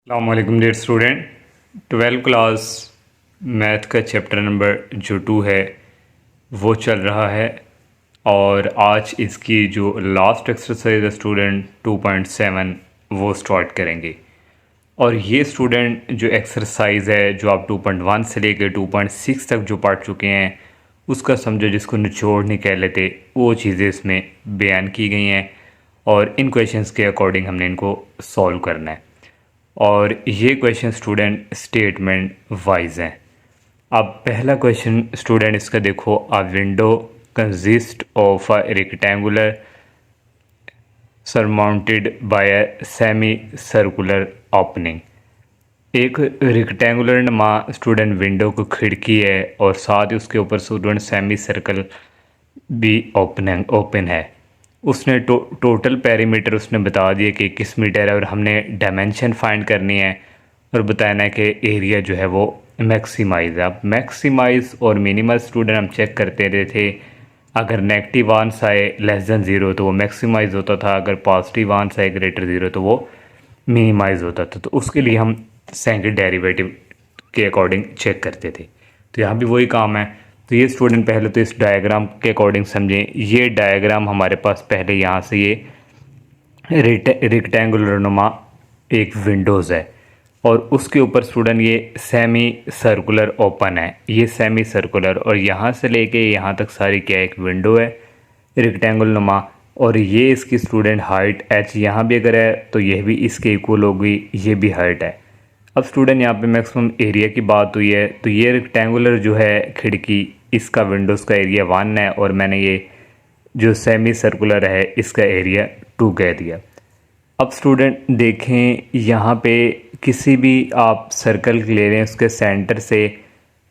अस्सलामुअलैकुम dear student. 12th class math का chapter number जो 2 है वो चल रहा है और आज इसकी जो लास्ट एक्सरसाइज है स्टूडेंट 2.7 वो स्टार्ट करेंगे। और ये स्टूडेंट जो एक्सरसाइज है जो आप 2.1 से लेकर 2.6 तक जो पढ़ चुके हैं उसका समझो जिसको निचोड़ नहीं कह लेते वो चीज़ें इसमें बयान की गई हैं और इन क्वेश्चंस के अकॉर्डिंग हमने इनको सॉल्व करना है। और ये क्वेश्चन स्टूडेंट स्टेटमेंट वाइज हैं। अब पहला क्वेश्चन स्टूडेंट इसका देखो, अ window consist of a rectangular surmounted bye a semi circular opening. एक रेक्टेंगुलर नमा स्टूडेंट विंडो को खिड़की है और साथ ही उसके ऊपर स्टूडेंट सेमी सर्कल भी ओपन है। उसने टोटल पेरीमीटर उसने बता दिया कि किस मीटर है और हमने डायमेंशन फाइंड करनी है और बताना है कि एरिया जो है वो मैक्सिमाइज है। अब मैक्सिमाइज और मिनिमल स्टूडेंट हम चेक करते रहे थे, अगर नेगेटिव आंस आए लेस देन ज़ीरो तो वो मैक्सिमाइज होता था, अगर पॉजिटिव आंस आए ग्रेटर ज़ीरो तो वो मिनिमाइज होता था। तो उसके लिए हम सेकंड डेरिवेटिव के अकॉर्डिंग चेक करते थे। तो यहाँ भी वही काम है। तो ये स्टूडेंट पहले तो इस डायग्राम के अकॉर्डिंग समझें। ये डायग्राम हमारे पास पहले यहाँ से ये रेक्टेंगुलर नुमा एक विंडोज़ है और उसके ऊपर स्टूडेंट ये सेमी सर्कुलर ओपन है, ये सेमी सर्कुलर, और यहाँ से लेके यहाँ तक सारी क्या एक विंडो है रेक्टेंगल नुमा। और ये इसकी स्टूडेंट हाइट h यहाँ भी अगर है तो यह भी इसके इक्वल होगी, ये भी हाइट है। अब स्टूडेंट यहाँ पे मैक्सिमम एरिया की बात हुई है तो ये रेक्टेंगुलर जो है खिड़की इसका विंडोज़ का एरिया 1 है और मैंने ये जो सेमी सर्कुलर है इसका एरिया 2 कह दिया। अब स्टूडेंट देखें यहाँ पे किसी भी आप सर्कल ले रहे हैं उसके सेंटर से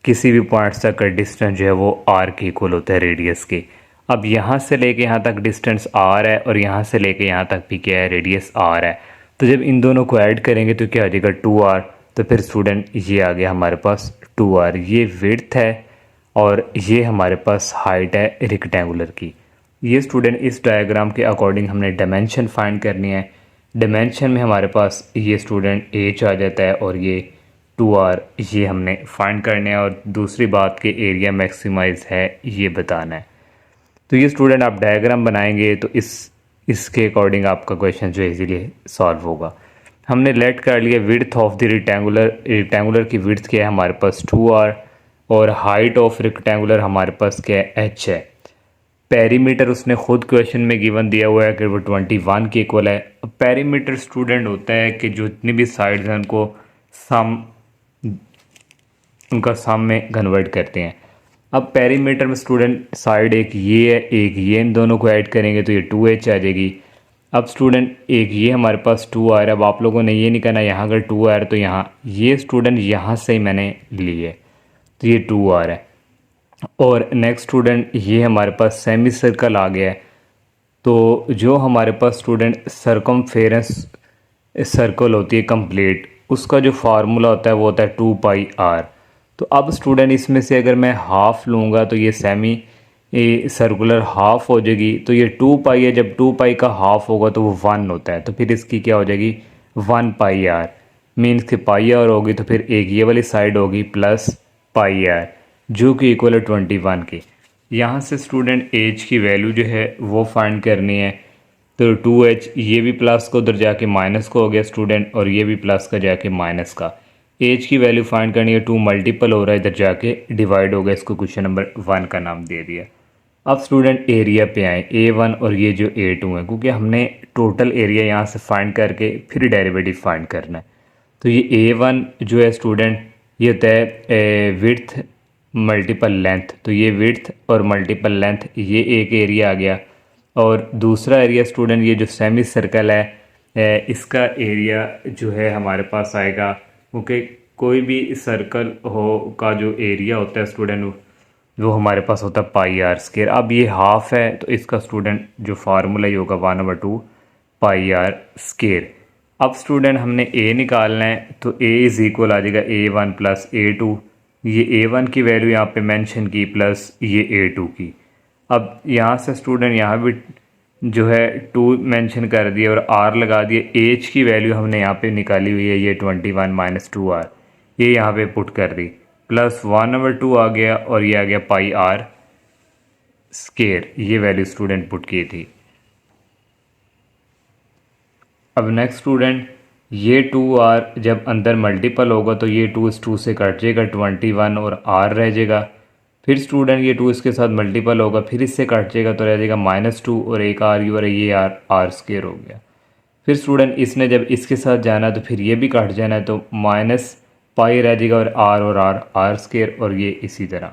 किसी भी पॉइंट तक का डिस्टेंस जो है वो r के इक्वल होता है रेडियस के। अब यहाँ से लेके यहाँ तक डिस्टेंस r है और यहाँ से लेके यहाँ तक भी क्या है रेडियस r है। तो जब इन दोनों को ऐड करेंगे तो क्या हो जाएगा 2r। तो फिर स्टूडेंट ये आ गया हमारे पास 2r, ये विड्थ है और ये हमारे पास हाइट है रेक्टेंगुलर की। ये स्टूडेंट इस डायग्राम के अकॉर्डिंग हमने डायमेंशन फाइंड करनी है। डायमेंशन में हमारे पास ये स्टूडेंट h आ जाता है और ये 2r ये हमने फाइंड करने हैं और दूसरी बात के एरिया मैक्सिमाइज है ये बताना है। तो ये स्टूडेंट आप डायग्राम बनाएंगे तो इसके अकॉर्डिंग आपका क्वेश्चन जो इजीली सॉल्व होगा। हमने लेट कर लिया विड्थ ऑफ द रेक्टेंगुलर की विड्थ क्या है हमारे पास 2r और हाइट ऑफ रेक्टेंगुलर हमारे पास क्या है h है। पेरीमीटर उसने खुद क्वेश्चन में गिवन दिया हुआ है कि वो 21 के इक्वल है। पेरीमीटर स्टूडेंट होता है कि जो जितनी भी साइड्स हैं उनको उनका सम में कन्वर्ट करते हैं। अब पेरीमीटर में स्टूडेंट साइड एक ये है एक ये, इन दोनों को ऐड करेंगे तो ये 2h आ जाएगी। अब स्टूडेंट एक ये हमारे पास 2 आ रहा है। अब आप लोगों ने ये नहीं करना यहाँ अगर 2 आ रहा है तो यहाँ ये स्टूडेंट यहाँ से ही मैंने लिए तो ये 2 आ रहा है। और नेक्स्ट स्टूडेंट ये हमारे पास सेमी सर्कल आ गया है। तो जो हमारे पास स्टूडेंट सरकमफेरेंस सर्कल होती है कंप्लीट, उसका जो फार्मूला होता है वो होता है 2πr। तो अब स्टूडेंट इसमें से अगर मैं हाफ़ लूँगा तो ये सेमी सर्कुलर हाफ़ हो जाएगी। तो ये 2π है, जब 2π का हाफ़ होगा तो वो 1 होता है। तो फिर इसकी क्या हो जाएगी 1πr, मीन्स कि πr होगी तो फिर एक ये वाली साइड होगी प्लस πr जो कि इक्वल है 21 के। यहाँ से स्टूडेंट एज की वैल्यू जो है वो फाइंड करनी है। तो 2h ये भी प्लस का उधर जाके माइनस का हो गया स्टूडेंट और ये भी प्लस का जाके माइनस का। एज की वैल्यू फाइंड करनी है, 2 मल्टीपल हो रहा है इधर जाके डिवाइड हो गया, इसको क्वेश्चन नंबर 1 का नाम दे दिया। अब स्टूडेंट एरिया पे आए A1 और ये जो A2 है, क्योंकि हमने टोटल एरिया यहाँ से फाइंड करके फिर डेरिवेटिव फाइंड करना है। तो ये A1 जो है स्टूडेंट ये होता है विड्थ मल्टीपल लेंथ। तो ये विड्थ और मल्टीपल लेंथ ये एक एरिया आ गया और दूसरा एरिया स्टूडेंट ये जो सेमी सर्कल है इसका एरिया जो है हमारे पास आएगा, क्योंकि कोई भी सर्कल हो का जो एरिया होता है स्टूडेंट वो हमारे पास होता है πr²। अब ये हाफ है तो इसका स्टूडेंट जो फार्मूला ही होगा 1/2 πr²। अब स्टूडेंट हमने a निकालना है तो a इज़ इक्वल आ जाएगा A1 प्लस A2। ये A1 की वैल्यू यहाँ पे मेंशन की प्लस ये A2 की। अब यहाँ से स्टूडेंट यहाँ भी जो है 2 मेंशन कर दिया और आर लगा दिए। एज की वैल्यू हमने यहाँ पे निकाली हुई है ये 21 माइनस 2r, ये यहाँ पे पुट कर दी, प्लस 1/2 आ गया और ये आ गया पाई आर स्केयर, ये वैल्यू स्टूडेंट पुट की थी। अब नेक्स्ट स्टूडेंट, ये 2r जब अंदर मल्टीपल होगा तो ये 2 इस 2 से कट जाएगा, 21 और r रह जाएगा। फिर स्टूडेंट ये 2 इसके साथ मल्टीपल होगा, फिर इससे कट जाएगा तो रह जाएगा -2 और एक आर यू और ये आर स्केयर हो गया। फिर स्टूडेंट इसने जब इसके साथ जाना तो फिर ये भी कट जाना है, तो माइनस पाई रह जाएगा और आर स्केयर और ये इसी तरह।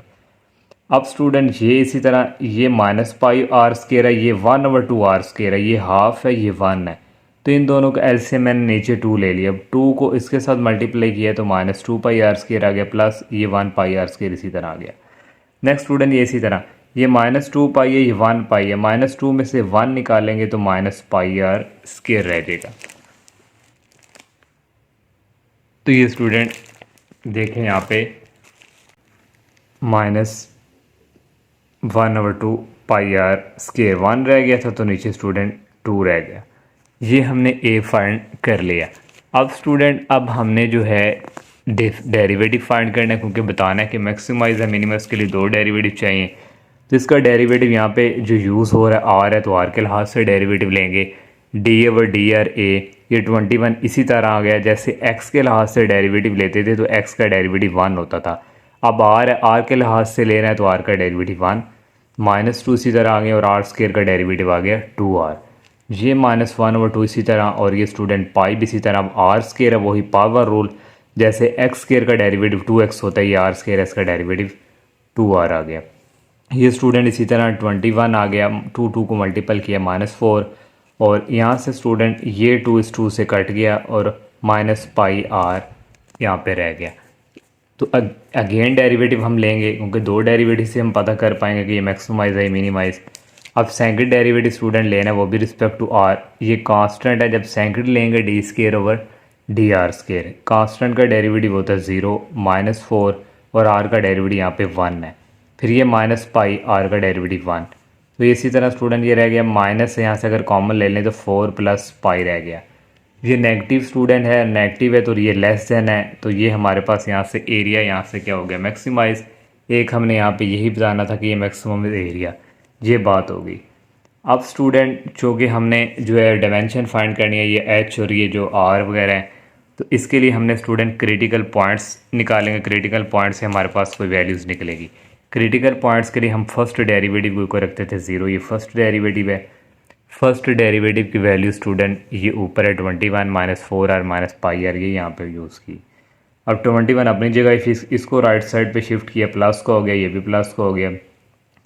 अब स्टूडेंट ये इसी तरह ये माइनस पाई आर स्केयर है, ये 1/2 आर स्केयर है, ये हाफ है, ये 1 है, तो इन दोनों का एलसीएम मैंने नीचे 2 ले लिया। अब 2 को इसके साथ मल्टीप्लाई किया तो -2 पाई आर स्केयर आ गया, प्लस ये 1 पाई आर स्केयर इसी तरह आ गया। नेक्स्ट स्टूडेंट ये इसी तरह, ये -2 पाई है, ये 1 पाई है, -2 में से 1 निकालेंगे तो माइनस पाई आर स्केयर रह जाएगा। तो ये स्टूडेंट देखें यहाँ पे -1/2 पाई आर स्केयर 1 रह गया था, तो नीचे स्टूडेंट 2 रह गया। ये हमने ए फाइंड कर लिया। अब स्टूडेंट अब हमने जो है डेरिवेटिव फाइंड करना है, क्योंकि बताना है कि मैक्सिमाइज है मिनिमस के लिए 2 डेरिवेटिव चाहिए। तो इसका डेरिवेटिव यहाँ पे जो यूज़ हो रहा है आर है, तो आर के लिहाज से डेरिवेटिव लेंगे, d/dr(a), ये 21 इसी तरह आ गया। जैसे x के लिहाज से डेरिवेटिव लेते थे तो x का डेरिवेटिव 1 होता था, अब r है, r के लिहाज से लेना है तो r का डेरिवेटिव 1, -2 इसी तरह आ गया और r स्केयर का डेरिवेटिव आ गया 2r, ये -1/2 इसी तरह, और ये स्टूडेंट पाई भी इसी तरह। अब आर स्केयर है वही पावर रूल, जैसे एक्स स्केयर का डेरिवेटिव 2x होता है, ये आर स्केयर इसका डेरिवेटिव 2r आ गया। ये स्टूडेंट इसी तरह 21 आ गया, 2 को मल्टीपल किया -4, और यहाँ से स्टूडेंट ये 2 इस 2 से कट गया और -पाई आर यहाँ पे रह गया। तो अगेन डेरिवेटिव हम लेंगे, क्योंकि 2 डेरिवेटिव से हम पता कर पाएंगे कि ये मैक्सिमाइज है मिनिमाइज। अब सेकंड डेरिवेटिव स्टूडेंट लेना है, वो भी रिस्पेक्ट टू आर, ये कांस्टेंट है, जब सेकंड लेंगे d²/dr स्केयर, कांस्टेंट का डेरिवेटिव होता है 0, -4 और r का डेरिवेटिव यहाँ पे 1 है, फिर ये -पाई r का डेरिवेटिव 1, तो ये इसी तरह स्टूडेंट ये रह गया माइनस, यहाँ से अगर कॉमन ले लें तो 4 + पाई रह गया। ये नेगेटिव स्टूडेंट है, नेगेटिव है तो ये लेस देन है, तो ये हमारे पास यहाँ से एरिया यहाँ से क्या हो गया मैक्सिमाइज। एक हमने यहाँ पे यही बताना था कि ये मैक्सिमम एरिया, ये बात होगी। अब स्टूडेंट चूँकि हमने जो है डायमेंशन फाइंड करनी है, ये एच और ये जो आर वगैरह है, तो इसके लिए हमने स्टूडेंट क्रिटिकल पॉइंट्स निकालेंगे। क्रिटिकल पॉइंट से हमारे पास कोई वैल्यूज़ निकलेगी। क्रिटिकल पॉइंट्स के लिए हम फर्स्ट डेरिवेटिव को रखते थे 0, ये फर्स्ट डेरिवेटिव है। फर्स्ट डेरिवेटिव की वैल्यू स्टूडेंट ये ऊपर है 21 -4r -पाई आर, ये यहाँ पे यूज़ की। अब 21 अपनी जगह, फिर इसको राइट साइड पे शिफ्ट किया, प्लस का हो गया, ये भी प्लस का हो गया,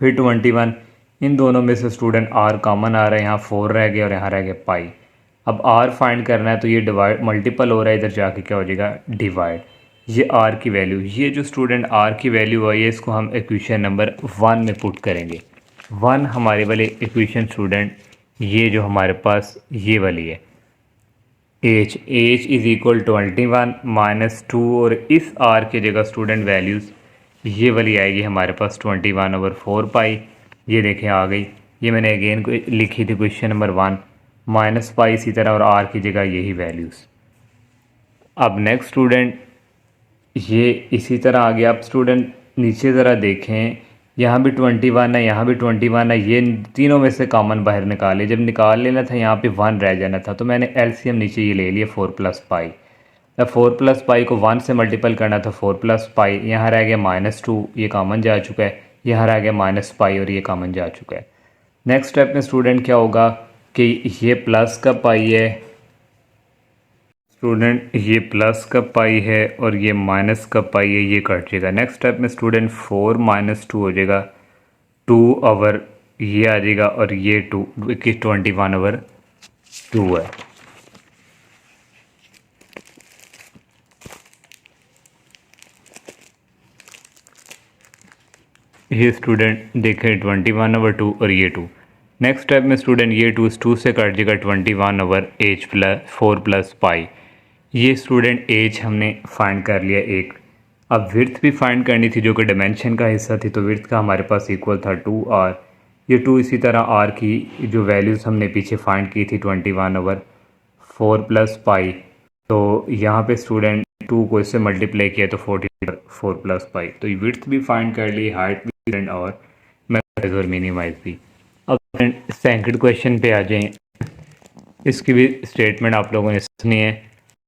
फिर 21, इन दोनों में से स्टूडेंट r कॉमन आ रहा है, यहाँ 4 रह गया और यहाँ रह गया पाई। अब r फाइंड करना है तो ये डिवाइड मल्टीपल हो रहा है, इधर जाके क्या हो जाएगा डिवाइड, ये r की वैल्यू, ये जो स्टूडेंट r की वैल्यू है, ये इसको हम इक्वेशन नंबर 1 में पुट करेंगे। 1 हमारे वाले इक्वेशन स्टूडेंट ये जो हमारे पास ये वाली है, h = 21 - 2, और इस r की जगह स्टूडेंट वैल्यूज़ ये वाली आएगी हमारे पास 21/4 पाई, ये देखें आ गई। ये मैंने अगेन लिखी थी क्वेश्चन नंबर 1, -पाई इसी तरह, और r की जगह यही वैल्यूज़। अब नेक्स्ट स्टूडेंट ये इसी तरह आ गया। अब स्टूडेंट नीचे ज़रा देखें, यहाँ भी 21 है, यहाँ भी 21 है, ये तीनों में से कॉमन बाहर निकाले, जब निकाल लेना था यहाँ पे 1 रह जाना था, तो मैंने एलसीएम नीचे ये ले लिया 4 + पाई। अब 4 + पाई को 1 से मल्टीपल करना था, 4 + पाई, यहाँ रह गया -2, ये कॉमन जा चुका है, यहाँ रह गया -पाई और ये कॉमन जा चुका है। नेक्स्ट स्टेप में स्टूडेंट क्या होगा कि ये प्लस का पाई है स्टूडेंट, ये प्लस का पाई है और ये माइनस का पाई है, ये कट जाएगा। नेक्स्ट स्टेप में स्टूडेंट 4 - 2 हो जाएगा, 2 ये आ जाएगा, और ये 2 कि 21/2 है। ये स्टूडेंट देखें 21/2 और ये 2। नेक्स्ट स्टेप में स्टूडेंट ये 2 इस 2 से कट जाएगा, 21/h + 4 + पाई। ये स्टूडेंट एज हमने फाइंड कर लिया एक। अब विड्थ भी फाइंड करनी थी, जो कि डायमेंशन का हिस्सा थी, तो विड्थ का हमारे पास इक्वल था 2r। ये 2 इसी तरह आर की जो वैल्यूज़ हमने पीछे फाइंड की थी 21/4 प्लस पाई, तो यहाँ पे स्टूडेंट 2 को इससे मल्टीप्लाई किया तो 44 प्लस पाई। तो ये विड्थ भी फाइंड कर ली, हाइट भी और मैक्सिमाइज और मिनिमाइज भी। अब सेकंड क्वेश्चन पे आ जाएं, इसकी भी स्टेटमेंट आप लोगों ने सुनी है।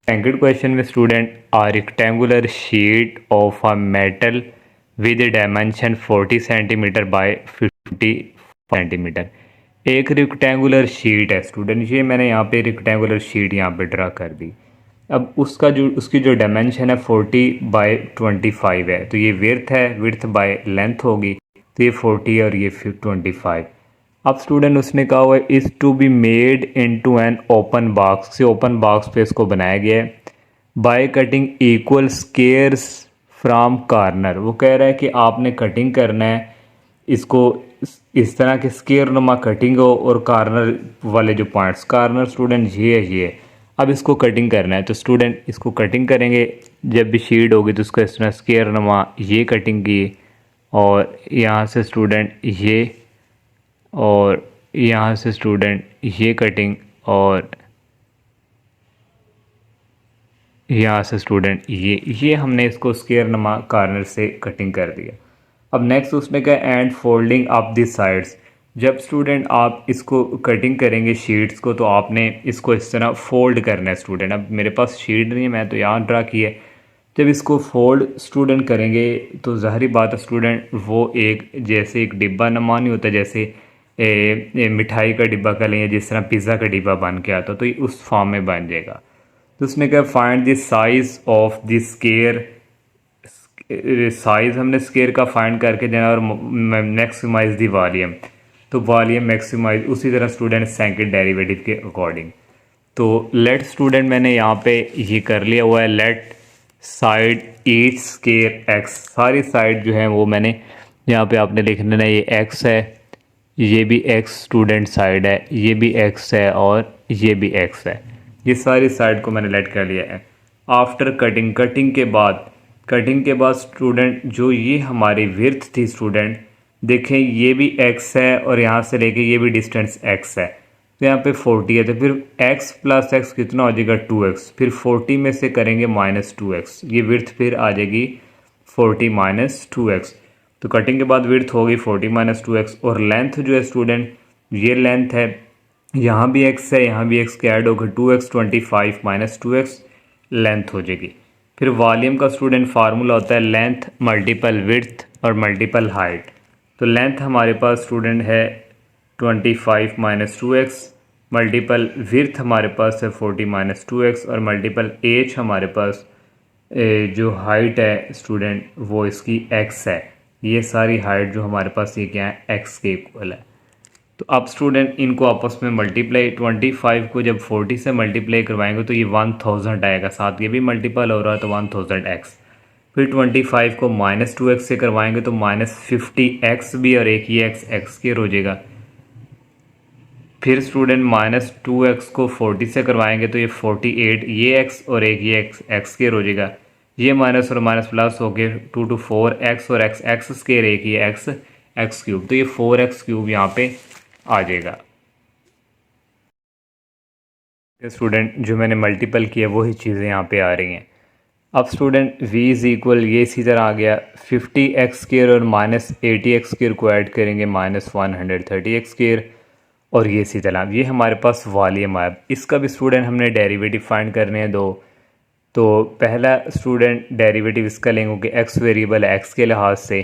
सेकंड क्वेश्चन में student a rectangular sheet of a metal with dimension 40 centimetre by 50 centimetre. एक रेक्टेंगुलर शीट है स्टूडेंट, ये मैंने यहाँ पे रेक्टेंगुलर शीट यहाँ पे ड्रा कर दी। अब उसकी जो डायमेंशन है 40/25 है, तो ये विड्थ है, विड्थ बाय लेंथ होगी, तो ये 40 और ये 25। अब स्टूडेंट उसने कहा हुआ है is to be made into an open box, से ओपन बॉक्स पे इसको बनाया गया है by cutting equal squares from corner. वो कह रहा है कि आपने कटिंग करना है इसको, इस तरह के स्केयर नुमा कटिंग हो और कार्नर वाले जो पॉइंट्स, कार्नर स्टूडेंट ये है। अब इसको कटिंग करना है, तो स्टूडेंट इसको कटिंग करेंगे, जब भी शीट होगी तो उसको इस तरह स्केयर नुमा ये कटिंग की, और यहाँ से स्टूडेंट ये, और यहाँ से स्टूडेंट ये कटिंग, और यहाँ से स्टूडेंट ये हमने इसको स्केयर नुमा कार्नर से कटिंग कर दिया। अब नेक्स्ट उसने कहा and folding up the sides. जब स्टूडेंट आप इसको कटिंग करेंगे शीट्स को, तो आपने इसको इस तरह फोल्ड करना है स्टूडेंट। अब मेरे पास शीट नहीं है, मैं तो यहाँ ड्रा की है। जब इसको फोल्ड स्टूडेंट करेंगे तो ज़ाहिर बात है स्टूडेंट वो एक जैसे एक डिब्बा नमा नहीं होता, जैसे मिठाई का डिब्बा का लें, जिस तरह पिज़्ज़ा का डिब्बा बन के आता, तो ये उस फॉर्म में बन जाएगा। तो उसने कहा find the size of the square, size हमने स्केयर का फाइंड करके देना, और मैक्सिमाइज दी वॉल्यूम, तो वॉल्यूम मैक्सिमाइज उसी तरह स्टूडेंट सेकंड डेरिवेटिव के अकॉर्डिंग। तो लेट स्टूडेंट मैंने यहाँ पे ये कर लिया हुआ है, let side each square x, सारी साइड जो है वो मैंने यहाँ पे आपने लिख लेना, ये एक्स है, ये भी एक्स स्टूडेंट साइड है, ये भी एक्स है, और ये भी एक्स है। ये सारी साइड को मैंने लेट कर लिया है। आफ्टर कटिंग, कटिंग के बाद स्टूडेंट जो ये हमारी विड्थ थी स्टूडेंट, देखें ये भी x है और यहाँ से लेके ये भी डिस्टेंस x है, तो यहाँ पे 40 है, तो फिर x प्लस x कितना हो जाएगा 2x, फिर 40 में से करेंगे -2x, ये विड्थ फिर आ जाएगी 40 - 2x। तो कटिंग के बाद विड्थ होगी 40 - 2x, और लेंथ जो है स्टूडेंट ये लेंथ है, यहाँ भी x है, यहाँ भी x के ऐड होगा 2x, 25 - 2x लेंथ हो जाएगी। फिर वॉल्यूम का स्टूडेंट फार्मूला होता है लेंथ मल्टीपल विड्थ और मल्टीपल हाइट। तो लेंथ हमारे पास स्टूडेंट है 25 - 2x, मल्टीपल विड्थ हमारे पास है 40 - 2x, और मल्टीपल एज हमारे पास जो हाइट है स्टूडेंट वो इसकी x है। ये सारी हाइट जो हमारे पास ये क्या है x के इक्वल है। तो अब स्टूडेंट इनको आपस में मल्टीप्लाई, 25 को जब 40 से मल्टीप्लाई करवाएंगे तो ये 1000 आएगा, साथ ये भी मल्टीपल हो रहा है तो 1000x। फिर 25 को -2x से करवाएंगे तो -50x भी, और एक ये x स्क्वायर हो जाएगा। फिर स्टूडेंट -2x को 40 से करवाएंगे तो ये 48 ये x, और एक ये x स्क्वायर हो जाएगा। ये माइनस और माइनस प्लस हो गए 2 to 4x, और x स्क्वायर एक ये x क्यूब, तो ये 4x क्यूब यहाँ पे आ जाएगा। स्टूडेंट जो मैंने मल्टीपल किया वही चीज़ें यहाँ पे आ रही हैं। अब स्टूडेंट v इज़ इक्वल, ये इसी तरह आ गया 50x स्क्वायर और -80x स्क्वायर को ऐड करेंगे -130x स्क्वायर, और ये इसी तरह ये हमारे पास वॉल्यूम आया। इसका भी स्टूडेंट हमने डेरिवेटिव फाइंड करने हैं दो। तो पहला स्टूडेंट डेरिवेटिव इसका लेंगे कि x वेरिएबल है x के लिहाज से,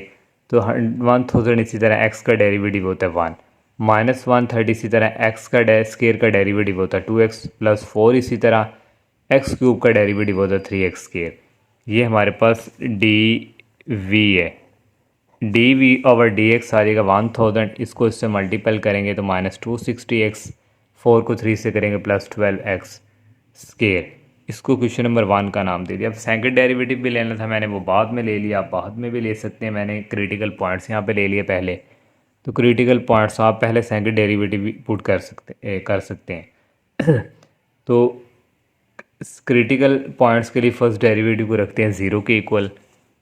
तो 1000 इसी तरह x का डेरिवेटिव होता है 1, -130 इसी तरह x का स्क्वायर का डेरिवेटिव होता है 2x, +4 इसी तरह x क्यूब का डेरिवेटिव होता है 3x स्क्वायर। ये हमारे पास dv है, dv/dx आ जाएगा 1000, इसको इससे मल्टीपल करेंगे तो -260x, 4 को 3 से करेंगे +12x स्क्वायर। इसको क्वेश्चन नंबर 1 का नाम दे दिया। अब सेकंड डेरिवेटिव भी लेना था मैंने, वो बाद में ले लिया, आप बाद में भी ले सकते हैं, मैंने क्रिटिकल पॉइंट्स यहाँ पे ले लिए पहले। तो क्रिटिकल पॉइंट्स आप पहले सेकंड डेरिवेटिव भी पुट कर सकते हैं। तो क्रिटिकल पॉइंट्स के लिए फर्स्ट डेरिवेटिव को रखते हैं 0 के इक्वल।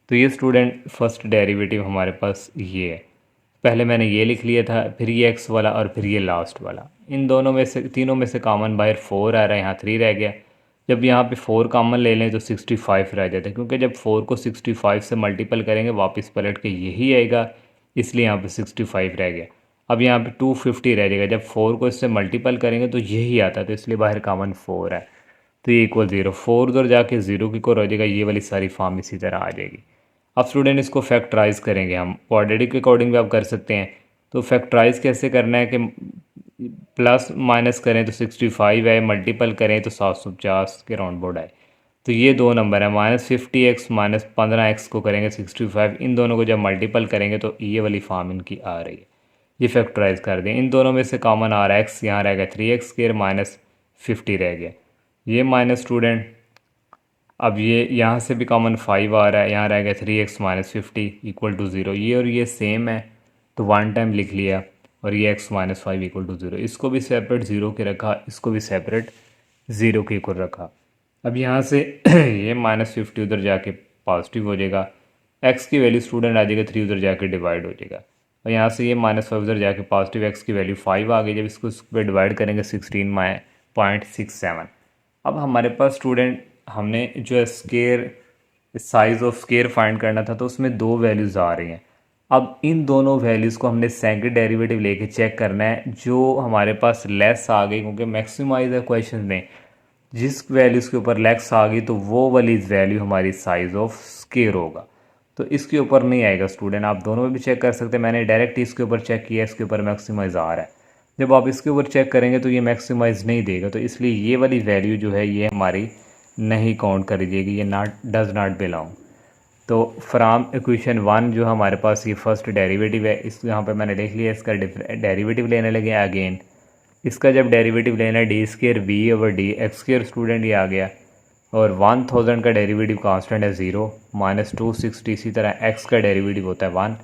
तो ये स्टूडेंट फर्स्ट डेरिवेटिव हमारे पास ये है। पहले मैंने ये लिख लिया था, फिर ये एक्स वाला और फिर ये लास्ट वाला। इन दोनों में से, तीनों में से कॉमन बाहर 4 आ रहा है, यहाँ 3 रह गया। जब यहाँ पे 4 कॉमन ले लें तो 65 रह जाता है, क्योंकि जब 4 को 65 से मल्टीपल करेंगे वापस पलट के यही आएगा, इसलिए यहाँ पे 65 रह गया। अब यहाँ पे 250 रह जाएगा, जब 4 को इससे मल्टीपल करेंगे तो यही आता है, तो इसलिए बाहर कॉमन 4 है, तो ये इक्वल 0। 4 उधर जाके 0 की इक्वल हो जाएगा, ये वाली सारी फॉर्म इसी तरह आ जाएगी। अब स्टूडेंट इसको फैक्टराइज करेंगे हम, क्वाड्रेटिक के अकॉर्डिंग भी आप कर सकते हैं। तो फैक्टराइज कैसे करना है कि प्लस माइनस करें तो 65 है, मल्टीपल करें तो 750 के राउंड बोर्ड आए। तो ये दो नंबर है, -50x -15x को करेंगे 65, इन दोनों को जब मल्टीपल करेंगे तो ये वाली फॉर्म इनकी आ रही है। ये फैक्टराइज कर दें, इन दोनों में से कॉमन आ रहा है x, यहाँ रह गया 3x² -50 रह गया, ये माइनस स्टूडेंट। अब ये यहाँ से भी कॉमन 5 आ रहा है, यहाँ रह गया 3x -50 इक्वल टू 0, ये और ये सेम है तो वन टाइम लिख लिया, और ये x -5 इक्वल टू 0, इसको भी सेपरेट 0 के रखा, इसको भी सेपरेट 0 के इक्वल रखा। अब यहाँ से ये -50 उधर जाके पॉजिटिव हो जाएगा, x की वैल्यू स्टूडेंट आ जाएगा 3 उधर जाके डिवाइड हो जाएगा, और यहाँ से ये -5 उधर जाके पॉजिटिव x की वैल्यू 5 आ गई, जब इसको इस पर डिवाइड करेंगे 16.67। अब हमारे पास स्टूडेंट हमने जो है square size of square find करना था, तो उसमें दो वैल्यूज़ आ रही हैं। अब इन दोनों वैल्यूज़ को हमने सेकंड डेरिवेटिव लेके चेक करना है, जो हमारे पास लेस आ गई, क्योंकि मैक्सिमाइज है क्वेश्चन में, जिस वैल्यूज़ के ऊपर लेस आ गई तो वो वाली वैल्यू हमारी साइज़ ऑफ स्केयर होगा, तो इसके ऊपर नहीं आएगा स्टूडेंट। आप दोनों में भी चेक कर सकते हैं, मैंने डायरेक्ट इसके ऊपर चेक किया, इसके ऊपर मैक्सिमाइज आ रहा है, जब आप इसके ऊपर चेक करेंगे तो ये मैक्सिमाइज नहीं देगा, तो इसलिए ये वाली वैल्यू जो है ये हमारी नहीं काउंट करी जाएगी, ये डज़ नॉट बिलोंग। तो फ्राम इक्वेशन 1 जो हमारे पास ये फर्स्ट डेरिवेटिव है, इस यहाँ पे मैंने लिख लिया, इसका डेरिवेटिव लेने लगे अगेन। इसका जब डेरिवेटिव लेना है d² v/d x² स्टूडेंट ये आ गया, और 1000 का डेरिवेटिव कांस्टेंट है 0, -260 इसी तरह x का डेरिवेटिव होता है 1,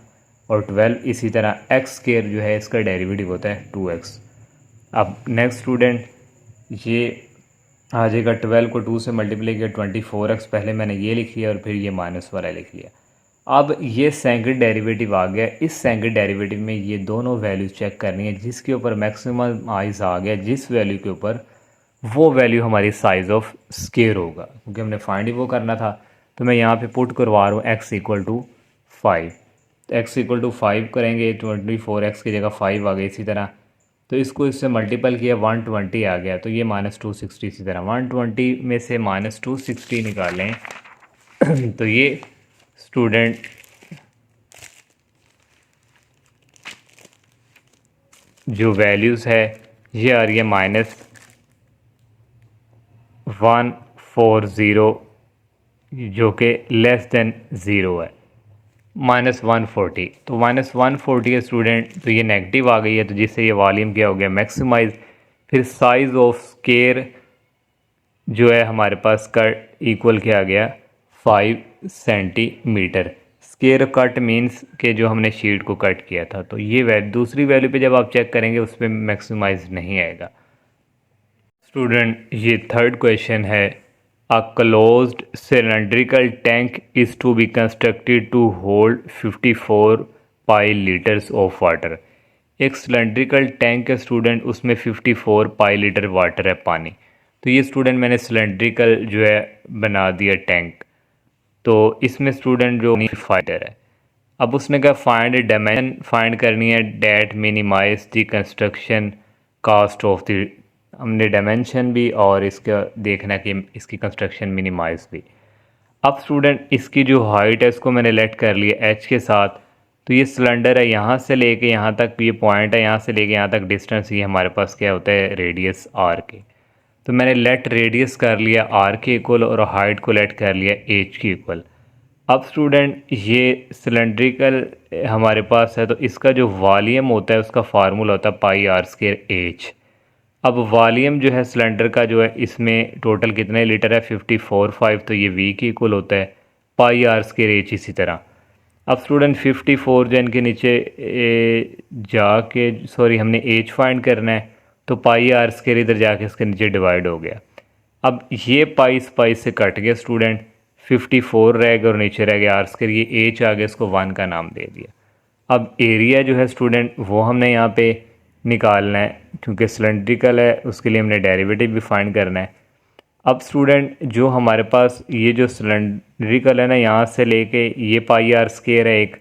और 12 इसी तरह x² जो है इसका डेरिवेटिव होता है 2x। अब नेक्स्ट स्टूडेंट ये आ जाएगा, 12 को 2 से मल्टीप्लाई किया 24x, पहले मैंने ये लिख लिया और फिर ये माइनस वाला लिख लिया। अब ये सेकंड डेरिवेटिव आ गया, इस सेकंड डेरिवेटिव में ये दोनों वैल्यूज चेक करनी है, जिसके ऊपर मैक्सिमम आइज आ गया, जिस वैल्यू के ऊपर वो वैल्यू हमारी साइज़ ऑफ स्केयर होगा, क्योंकि हमने फाइंड ही वो करना था। तो मैं यहाँ पे पुट करवा रहा हूँ x = 5, x = 5 करेंगे, 24x की जगह 5 आ गई, इसी तरह तो इसको इससे मल्टीपल किया 120 आ गया, तो ये -260 इसी तरह 120 में से -260 निकालें तो ये स्टूडेंट जो वैल्यूज़ है ये आ रही है -140, जो कि लेस देन 0 है, -140, तो -140 है स्टूडेंट, तो ये नेगेटिव आ गई है, तो जिससे ये वॉल्यूम क्या हो गया मैक्सिमाइज। फिर साइज़ ऑफ स्केयर जो है हमारे पास कट इक्वल क्या आ गया 5 सेंटीमीटर। स्केयर कट मींस के जो हमने शीट को कट किया था, तो ये दूसरी वैल्यू पे जब आप चेक करेंगे उस पर मैक्सिमाइज नहीं आएगा। स्टूडेंट ये थर्ड क्वेश्चन है, A closed cylindrical tank is to be constructed to hold 54 pi liters of water। एक सिलेंड्रिकल टैंक है स्टूडेंट, उसमें 54 पाई लीटर वाटर है, पानी। तो ये स्टूडेंट मैंने सिलेंड्रिकल जो है बना दिया टैंक, तो इसमें स्टूडेंट जो फाइटर है। अब उसने कहा फाइंड डायमेंशन फाइंड करनी है that minimize the construction cost of the, हमने डायमेंशन भी और इसका देखना कि इसकी कंस्ट्रक्शन मिनिमाइज भी। अब स्टूडेंट इसकी जो हाइट है इसको मैंने लेट कर लिया h के साथ, तो ये सिलेंडर है, यहाँ से लेके यहाँ तक ये पॉइंट है, यहाँ से लेके यहाँ तक डिस्टेंस ये हमारे पास क्या होता है रेडियस r के। तो मैंने लेट रेडियस कर लिया r के इक्वल और हाइट को लेट कर लिया h के इक्वल। अब स्टूडेंट ये सिलेंड्रिकल हमारे पास है, तो इसका जो वॉल्यूम होता है उसका फार्मूला होता है πr²h। अब वॉल्यूम जो है सिलेंडर का जो है इसमें टोटल कितने लीटर है 54.5, तो ये v के इक्वल होता है πr²h इसी तरह। अब स्टूडेंट 54 जो इनके नीचे जाके सॉरी हमने h फाइंड करना है, तो πr² इधर जाके इसके नीचे डिवाइड हो गया। अब ये पाई से कट गया स्टूडेंट, 54 रह गया और नीचे रह गया r², ये h आ गया, इसको 1 का नाम दे दिया। अब एरिया जो है स्टूडेंट वो हमने यहाँ पे निकालना है, क्योंकि सिलेंड्रिकल है उसके लिए हमने डेरिवेटिव भी फाइंड करना है। अब स्टूडेंट जो हमारे पास ये जो सिलेंड्रिकल है ना, यहाँ से लेके ये पाई आर स्केयर है, एक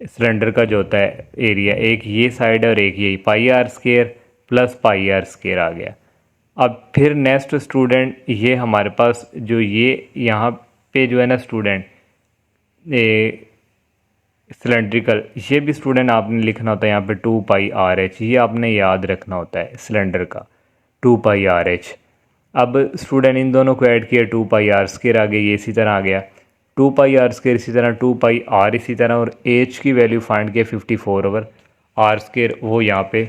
सिलेंडर का जो होता है एरिया, एक ये साइड है और एक ये pi R square plus pi R square आ गया। अब फिर नेक्स्ट स्टूडेंट ये हमारे पास जो ये यहाँ पे जो है ना स्टूडेंट सिलेंड्रिकल, ये भी स्टूडेंट आपने लिखना होता है यहाँ पे 2πRh, ये आपने याद रखना होता है सिलेंडर का 2πRh। अब स्टूडेंट इन दोनों को ऐड किया 2πr स्केयर आ गया, ये इसी तरह आ गया 2πr स्केयर, इसी तरह 2πr इसी तरह, और h की वैल्यू फाइंड किया 54/r स्केयर, वो यहाँ पे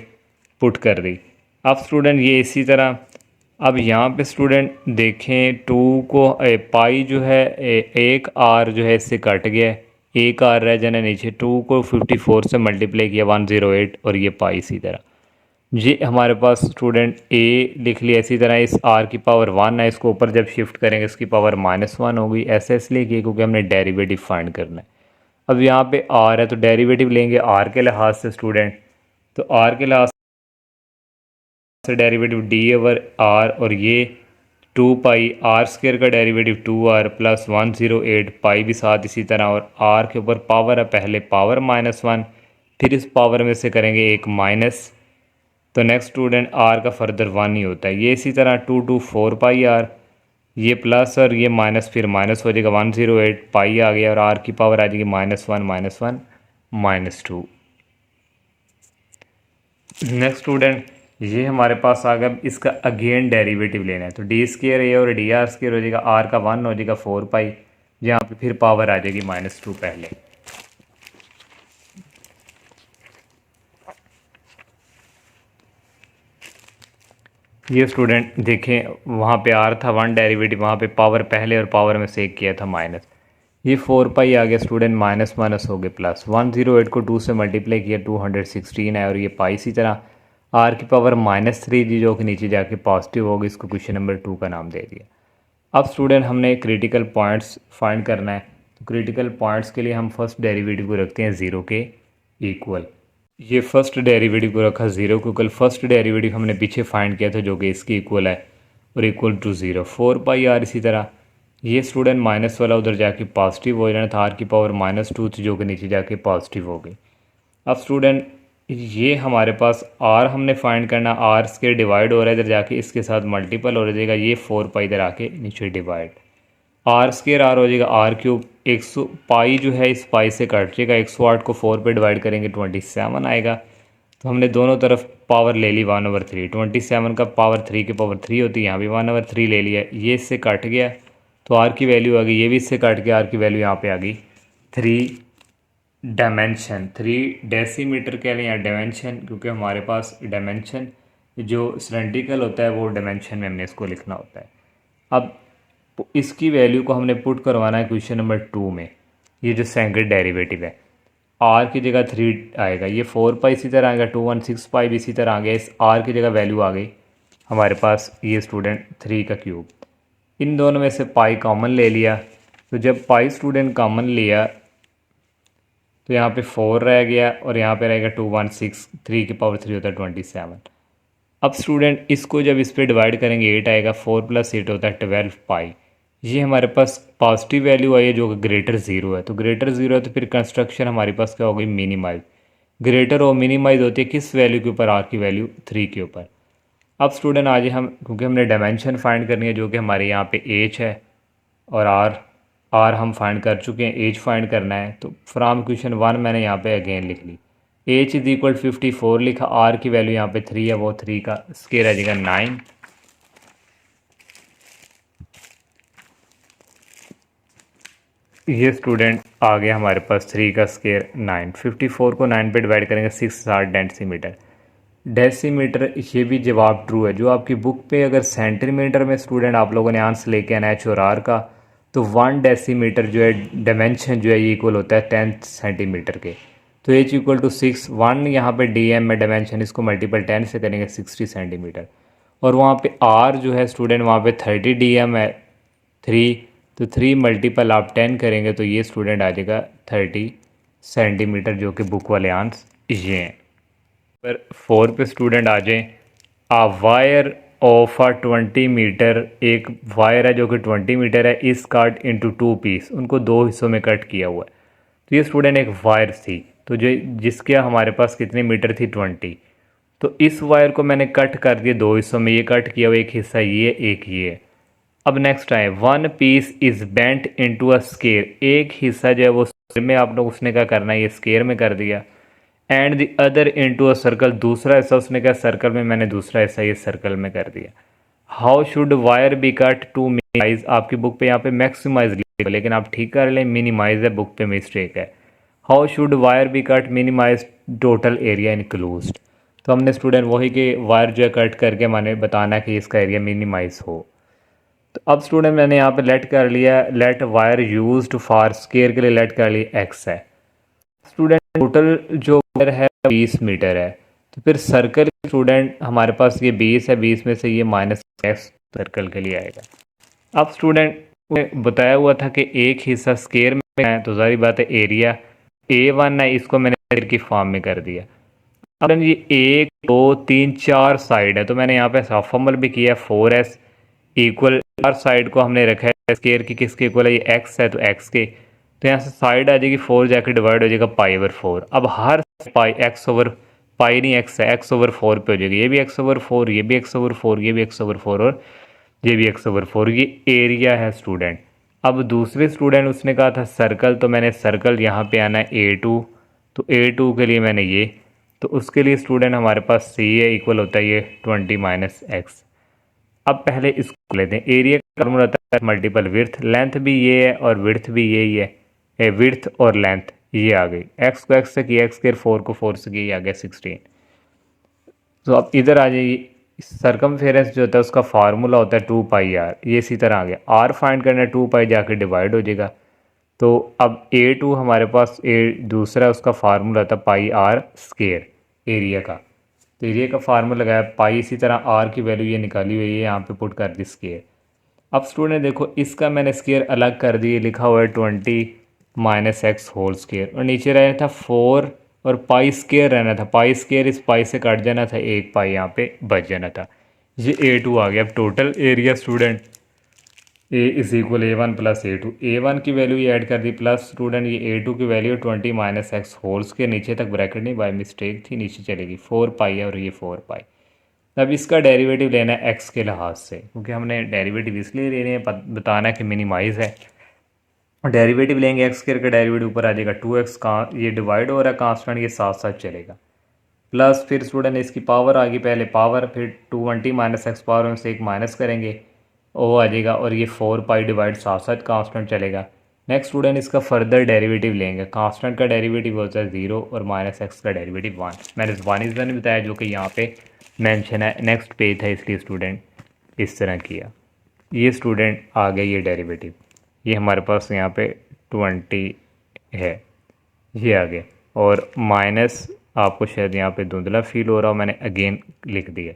पुट कर दी। अब स्टूडेंट ये इसी तरह, अब यहाँ पे स्टूडेंट देखें 2 को पाई जो है एक r जो है इससे कट गया है, एक r रह जाना नीचे, 2 को 54 से मल्टीप्लाई किया 108, और ये पाई इसी तरह। ये हमारे पास स्टूडेंट a लिख लिया। इसी तरह इस r की पावर 1 है, इसको ऊपर जब शिफ्ट करेंगे इसकी पावर -1 होगी। ऐसे इसलिए किया क्योंकि हमने डेरिवेटिव फाइंड करना है। अब यहाँ पे r है तो डेरिवेटिव लेंगे r के लिहाज से स्टूडेंट, तो r के लिहाज से डेरिवेटिव d/r, और ये 2πr स्केयर का डेरिवेटिव 2r प्लस 108 पाई भी साथ इसी तरह, और r के ऊपर पावर है, पहले पावर -1, फिर इस पावर में से करेंगे एक माइनस, तो नेक्स्ट स्टूडेंट r का फर्दर 1 ही होता है। ये इसी तरह 2 to 4πr, ये प्लस और ये माइनस, फिर माइनस हो जाएगा 108 पाई आ गया, और r की पावर आ जाएगी -1 -2। नेक्स्ट स्टूडेंट ये हमारे पास आ गया, इसका अगेन डेरिवेटिव लेना है, तो डी स्केयर ए और डी आर स्केयर हो जाएगा, r का 1 हो जाएगा 4π, यहाँ पे फिर पावर आ जाएगी -2 पहले। ये स्टूडेंट देखें वहाँ पे r था 1 डेरिवेटिव, वहाँ पे पावर पहले और पावर में से एक किया था माइनस, ये 4π आ गया स्टूडेंट, माइनस माइनस हो गए प्लस, 108 को 2 से मल्टीप्लाई किया 216 है, और ये पाई इसी तरह r की पावर -3 जी जो कि नीचे जाके पॉजिटिव होगी, इसको क्वेश्चन नंबर 2 का नाम दे दिया। अब स्टूडेंट हमने क्रिटिकल पॉइंट्स फाइंड करना है, तो क्रिटिकल पॉइंट्स के लिए हम फर्स्ट डेरिवेटिव को रखते हैं 0 के इक्वल। ये फर्स्ट डेरिवेटिव को रखा 0 के इक्वल, फर्स्ट डेरिवेटिव हमने पीछे फाइंड किया था जो कि इसके इक्वल है और इक्वल टू 0। 4πr इसी तरह ये स्टूडेंट माइनस वाला उधर जाके पॉजिटिव हो जाना था, r की पावर -2 थी जो कि नीचे जाके पॉजिटिव हो गई। अब स्टूडेंट ये हमारे पास r हमने फाइंड करना, r स्केयर डिवाइड हो रहा है इधर जाके, इसके साथ मल्टीपल हो जाएगा, ये 4π इधर आके नीचे डिवाइड, r स्केयर r हो जाएगा r³ 100 पाई जो है इस पाई से कट जाएगा, 108 को 4 पे डिवाइड करेंगे 27 आएगा, तो हमने दोनों तरफ पावर ले ली 1/3, 27 का पावर 3 के पावर 3 होती है, यहाँ भी 1/3 ले लिया, ये इससे कट गया तो r की वैल्यू आ गई, ये भी इससे कट के r की वैल्यू यहाँ पे आ गई 3 डायमेंशन, 3 डेसीमीटर कह लें या डायमेंशन, क्योंकि हमारे पास डायमेंशन जो सिलेंड्रिकल होता है वो डायमेंशन में हमने इसको लिखना होता है। अब इसकी वैल्यू को हमने पुट करवाना है क्वेश्चन नंबर 2 में, ये जो सेकंड डेरिवेटिव है r की जगह 3 आएगा, ये 4π इसी तरह आएगा, 216π भी इसी तरह आ गया, इस r की जगह वैल्यू आ गई हमारे पास ये स्टूडेंट 3 का क्यूब। इन दोनों में से पाई कॉमन ले लिया, तो जब पाई स्टूडेंट कॉमन लिया तो यहाँ पे 4 रह गया और यहाँ पे रहेगा 216, 3 की पावर 3 होता है 27। अब स्टूडेंट इसको जब इस पे डिवाइड करेंगे 8 आएगा, 4 + 8 होता है 12π। ये हमारे पास पॉजिटिव वैल्यू आई है जो कि ग्रेटर 0 है, तो ग्रेटर 0 है तो फिर कंस्ट्रक्शन हमारे पास क्या हो गई, मिनिमाइज। ग्रेटर और मिनिमाइज होती है किस वैल्यू के ऊपर, r की वैल्यू 3 के ऊपर। अब स्टूडेंट आज हम, क्योंकि हमने डायमेंशन फाइंड करनी है जो कि हमारे यहाँ पे h है और r हम फाइंड कर चुके हैं, h फाइंड करना है, तो फ्राम क्वेश्चन 1 मैंने यहाँ पे अगेन लिख ली, h = 54 लिखा, r की वैल्यू यहाँ पे 3 है, वो 3 का स्केयर आ जाएगा 9। ये स्टूडेंट आ गया हमारे पास 3 का स्केयर 9, 54 को 9 पे डिवाइड करेंगे 660 डेसीमीटर। डेसीमीटर ये भी जवाब ट्रू है, जो आपकी बुक पे अगर सेंटीमीटर में स्टूडेंट आप लोगों ने आंसर लेके आना है h और r का, तो 1 डेसीमीटर जो है डायमेंशन जो है ये इक्वल होता है 10 सेंटीमीटर के, तो h = 6, 1 यहाँ पे dm में डायमेंशन, इसको मल्टीपल 10 से करेंगे 60 सेंटीमीटर, और वहाँ पे r जो है स्टूडेंट वहाँ पे 30 dm है 3, तो 3 × आप 10 करेंगे तो ये स्टूडेंट आ जाएगा 30 सेंटीमीटर, जो कि बुक वाले आंसर ये हैं। पर 4 पे स्टूडेंट आ जाएं। A wire of uh 20 metre, एक वायर है जो कि 20 मीटर है, इस कट इंटू 2 पीस, उनको 2 हिस्सों में कट किया हुआ है। तो ये स्टूडेंट एक वायर थी, तो जो जिसके हमारे पास कितनी मीटर थी 20, तो इस वायर को मैंने कट कर दिया 2 हिस्सों में, ये कट किया हुआ, एक हिस्सा ये एक ये। अब नेक्स्ट आए, 1 piece is bent into a square, एक हिस्सा जो है वो स्केयर में आप लोग उसने क्या करना है, ये स्केयर में कर दिया। And the other into a circle, दूसरा हिस्सा उसने क्या सर्कल में, मैंने दूसरा हिस्सा ये सर्कल में कर दिया। How should wire be cut to minimize, आपकी बुक पे यहाँ पे मैक्सिमाइज लिखा, लेकिन आप ठीक कर लें, मिनिमाइज है, बुक पे मिस्टेक है। How should wire be cut minimise total area enclosed, तो हमने स्टूडेंट वही कि वायर जो है कट करके मैंने बताना कि इसका एरिया मिनिमाइज हो। तो अब स्टूडेंट मैंने यहाँ पे लेट कर लिया, let wire used for square के लिए लेट कर लिया एक्स है। स्टूडेंट टोटल जो वायर है 20 मीटर है, तो फिर सर्कल स्टूडेंट हमारे पास ये 20 है, 20 में से ये माइनस एक्स सर्कल के लिए आएगा। अब स्टूडेंट बताया हुआ था कि एक हिस्सा स्केयर में है, तो जारी बात है एरिया A1 है, इसको मैंने स्केयर की फॉर्म में कर दिया। अब ये 1 2 3 4 साइड है, तो मैंने यहाँ पे हाफ फॉर्मल भी किया, 4s इक्वल, चार साइड को हमने रखा है स्केयर की किसके इक्वल है, ये एक्स है तो एक्स के, तो यहाँ से साइड आ जाएगी 4 जाके डिवाइड हो जाएगा पाई/4। अब हर पाई एक्स ओवर, पाई नहीं एक्स है, x/4 पे हो जाएगी, ये भी x/4, ये भी x/4, ये भी x/4 और ये भी x/4, ये एरिया है स्टूडेंट। अब दूसरे स्टूडेंट उसने कहा था सर्कल, तो मैंने सर्कल यहाँ पे आना है A2, तो A2 के लिए मैंने ये, तो उसके लिए स्टूडेंट हमारे पास सी है इक्वल होता है ये 20 माइनस एक्स। अब पहले इसको लेते हैं, एरिया का फॉर्मूला होता है मल्टीपल विड्थ, लेंथ भी ये है और विड्थ भी यही है, विड्थ और लेंथ ये आ गई, एक्स को एक्स से किया एक्स स्क्वायर, 4 को 4 से किया, ये आ गया 16। तो अब इधर आ जाइए, सरकमफेरेंस जो होता है उसका फार्मूला होता है 2πr, ये इसी तरह आ गया, आर फाइंड करना है 2π जाके डिवाइड हो जाएगा। तो अब A2 हमारे पास दूसरा उसका फार्मूला था πr स्केयर एरिया का, तो एरिया का फार्मूला लगाया पाई, इसी तरह आर की वैल्यू ये निकाली हुई है, यहाँ पे पुट कर दी स्केयर। अब स्टूडेंट देखो इसका मैंने स्केयर अलग कर दिए, लिखा हुआ है 20 माइनस एक्स होल स्केयर, और नीचे रहना था 4 और पाई स्केयर रहना था, पाई स्केयर इस पाई से कट जाना था, एक पाई यहाँ पे बच जाना था, ये A2 आ गया। अब total area student A=A1 plus A2 की वैल्यू ये ऐड कर दी, प्लस स्टूडेंट ये A2 की वैल्यू 20 माइनस एक्स होल्स के, नीचे तक ब्रैकेट नहीं, बाय मिस्टेक थी, नीचे चलेगी 4 पाई है और ये 4 पाई। अब इसका डेरिवेटिव लेना है एक्स के लिहाज से, क्योंकि हमने डेरिवेटिव इसलिए लेने हैं बताना है कि मिनिमाइज है। डेरिवेटिव लेंगे एक्स स्क्वायर का डेरिवेटिव ऊपर आ जाएगा 2x, का ये डिवाइड हो रहा है कांस्टेंट, ये साथ साथ चलेगा, प्लस फिर स्टूडेंट इसकी पावर आ गई, पहले पावर, फिर 20 माइनस एक्स पावर में से एक माइनस करेंगे, वो आ जाएगा, और ये 4 पाई डिवाइड साथ साथ कांस्टेंट चलेगा। नेक्स्ट स्टूडेंट इसका फर्दर डेरिवेटिव लेंगे, कांस्टेंट का डेरिवेटिव होता है 0 और माइनस एक्स का डेरिवेटिव 1, मैंने 1 बताया जो कि यहाँ पे मेंशन है, नेक्स्ट पेज था इसलिए स्टूडेंट इस तरह किया। ये स्टूडेंट आ गया ये डेरिवेटिव, ये हमारे पास यहाँ पे 20 है, ये आ गया, और माइनस आपको शायद यहाँ पे धुंधला फील हो रहा हो, मैंने अगेन लिख दिया,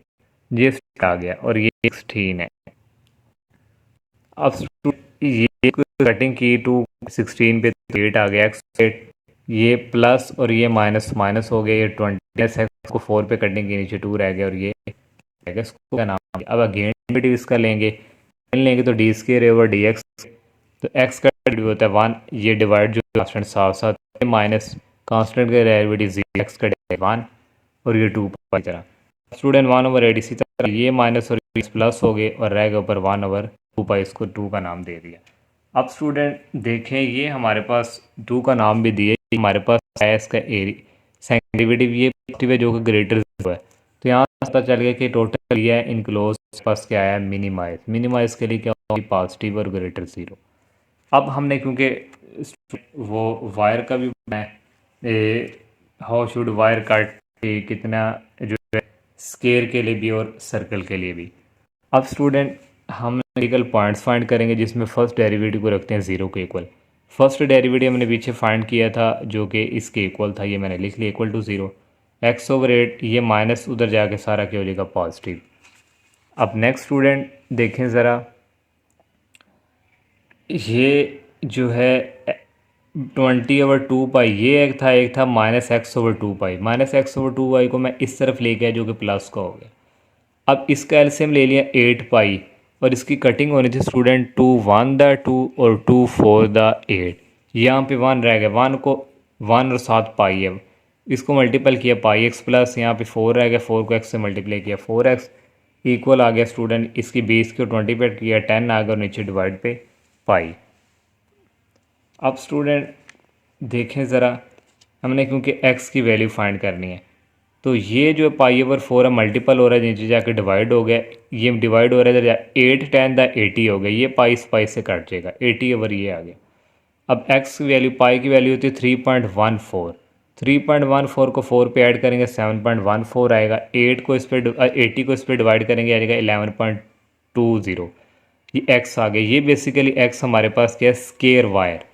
ये आ गया, और ये 16 है। अब ये कटिंग की 2 16 पे 8 आ गया, एक्स 8, ये प्लस और ये माइनस माइनस हो गया, ये 20 एक्स को 4 पे कटिंग की, नीचे 2 रह गया, और ये एक्स का नाम। अब अगेन डेरिवेटिव इसका लेंगे तो D square over D x, तो एक्स का डेरिवेटिव होता है 1, ये डिवाइड जो कांस्टेंट साथ साथ माइनस कांस्टेंट का डेरिवेटिव 0, एक्स का डेरिवेटिव 1 और ये 2 पाई तरह स्टूडेंट 1/8, इसी तरह ये माइनस और प्लस हो गए और रह गए ऊपर 1/2 पाई, इसको 2 का नाम दे दिया। अब स्टूडेंट देखें ये हमारे पास 2 का नाम भी दिया, हमारे पास है इसका एरिया सेकंड डेरिवेटिव, ये पॉजिटिव है जो कि ग्रेटर 0 है, तो यहाँ पता चल गया कि टोटल एरिया इनक्लोज पास क्या आया, मिनिमाइज, मिनिमाइज के लिए क्या होगी, पॉजिटिव और ग्रेटर 0। अब हमने क्योंकि वो वायर का भी बनाया, हाउ शुड वायर कट, कितना जो है स्केयर के लिए भी और सर्कल के लिए भी। अब स्टूडेंट हम न्यूमेरिकल पॉइंट्स फाइंड करेंगे जिसमें फर्स्ट डेरिवेटिव को रखते हैं 0 के इक्वल। फर्स्ट डेरिवेटिव हमने पीछे फाइंड किया था जो कि इसके इक्वल था, ये मैंने लिख लिया इक्वल टू 0, x/8, ये माइनस उधर जाके सारा क्या हो जाएगा पॉजिटिव। अब नेक्स्ट स्टूडेंट देखें ज़रा, ये जो है 20/2 पाई ये एक था -x/2 पाई। -x/2 पाई को मैं इस तरफ लेके आया जो कि प्लस का हो गया। अब इसका एलसीएम ले लिया 8 पाई और इसकी कटिंग होनी थी स्टूडेंट 2 1 द 2 और 2 4 द 8। यहाँ पे 1 रह गया, 1 को 1 और 7 पाई है, इसको मल्टीपल किया पाई एक्स प्लस यहाँ पे 4 रह गया, 4 को एक्स से मल्टीप्लाई किया 4x इक्वल आ गया स्टूडेंट, इसकी बेस को 20 पे किया 10 आ गया और नीचे डिवाइड पे पाई। अब स्टूडेंट देखें ज़रा, हमने क्योंकि x की वैल्यू फाइंड करनी है तो ये जो π/4 है मल्टीपल हो रहा है, नीचे जाके डिवाइड हो गया, ये डिवाइड हो रहा है इधर 8 10 द 80 हो गया, ये पाई पाई से कट जाएगा 80/, ये आ गया। अब x की वैल्यू पाई की वैल्यू होती है 3.14, 3.14 को 4 पे ऐड करेंगे 7.14 आएगा, 8 को इस पे 80 को इस पे डिवाइड करेंगे आएगा 11.20, ये x आ गया। ये बेसिकली x हमारे पास क्या है, स्केयर वायर।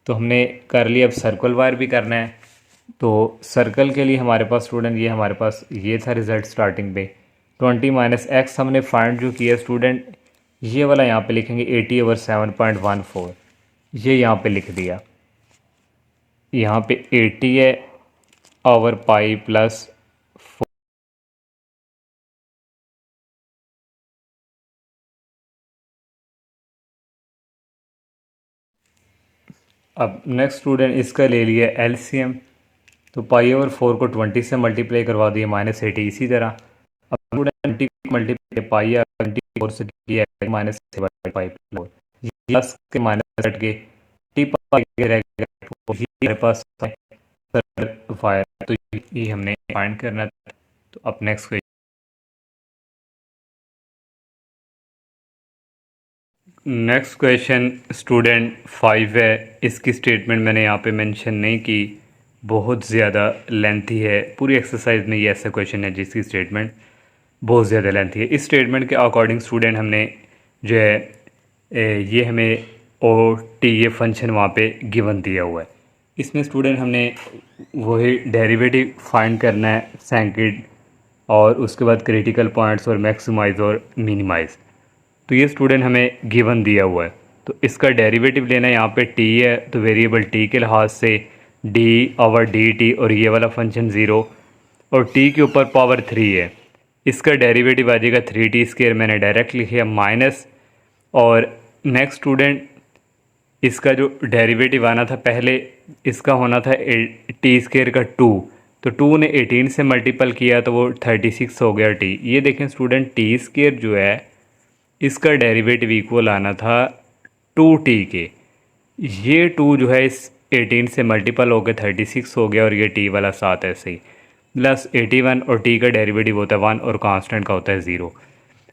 तो हमने कर लिया, अब सर्कल वायर भी करना है। तो सर्कल के लिए हमारे पास स्टूडेंट ये था रिज़ल्ट स्टार्टिंग पे 20 - x हमने फाइंड जो किया स्टूडेंट, ये वाला यहाँ पे लिखेंगे 80/7.14, ये यहाँ पे लिख दिया, यहाँ पे 80 है ओवर पाई प्लस 4। अब नेक्स्ट स्टूडेंट इसका ले लिया एलसीएम, तो π/4 को 20 से मल्टीप्लाई करवा दिया -80 इसी तरह। अब स्टूडेंट 20 मल्टीप्लाई पाई 24 से किया -7/4, प्लस के माइनस हट के टी पाई रह गया, तो ये हमारे पास फायर, तो ये हमने फाइंड करना था। तो अब next question, next question student 5 है। इसकी स्टेटमेंट मैंने यहाँ पे मेंशन नहीं की, बहुत ज़्यादा लेंथी है, पूरी एक्सरसाइज में ये ऐसा क्वेश्चन है जिसकी स्टेटमेंट बहुत ज़्यादा लेंथी है। इस स्टेटमेंट के अकॉर्डिंग स्टूडेंट हमने जो है ये हमें ओ टी ये फंक्शन वहाँ पे गिवन दिया हुआ है, इसमें स्टूडेंट हमने वही डेरिवेटिव फाइंड करना है सैंकिड, और उसके बाद क्रिटिकल पॉइंट्स और मैक्सिमाइज और मिनिमाइज। तो ये स्टूडेंट हमें गिवन दिया हुआ है, तो इसका डेरिवेटिव लेना है। यहाँ पे टी है तो वेरिएबल टी के लिहाज से d/dt, और ये वाला फंक्शन 0 और t के ऊपर पावर 3 है, इसका डेरिवेटिव आ जाएगा 3t², मैंने डायरेक्ट लिखा माइनस। और नेक्स्ट स्टूडेंट इसका जो डेरिवेटिव आना था पहले, इसका होना था t² का 2, तो 2 ने 18 से मल्टीपल किया तो वो 36 हो गया t। ये देखें स्टूडेंट t² जो है इसका डेरिवेटिव इक्वल आना था 2t के, ये 2 जो है इस 18 से मल्टीपल हो गया 36 हो गया, और ये t वाला 7 ऐसे ही प्लस 81, और t का डेरिवेटिव होता है 1 और कांस्टेंट का होता है 0।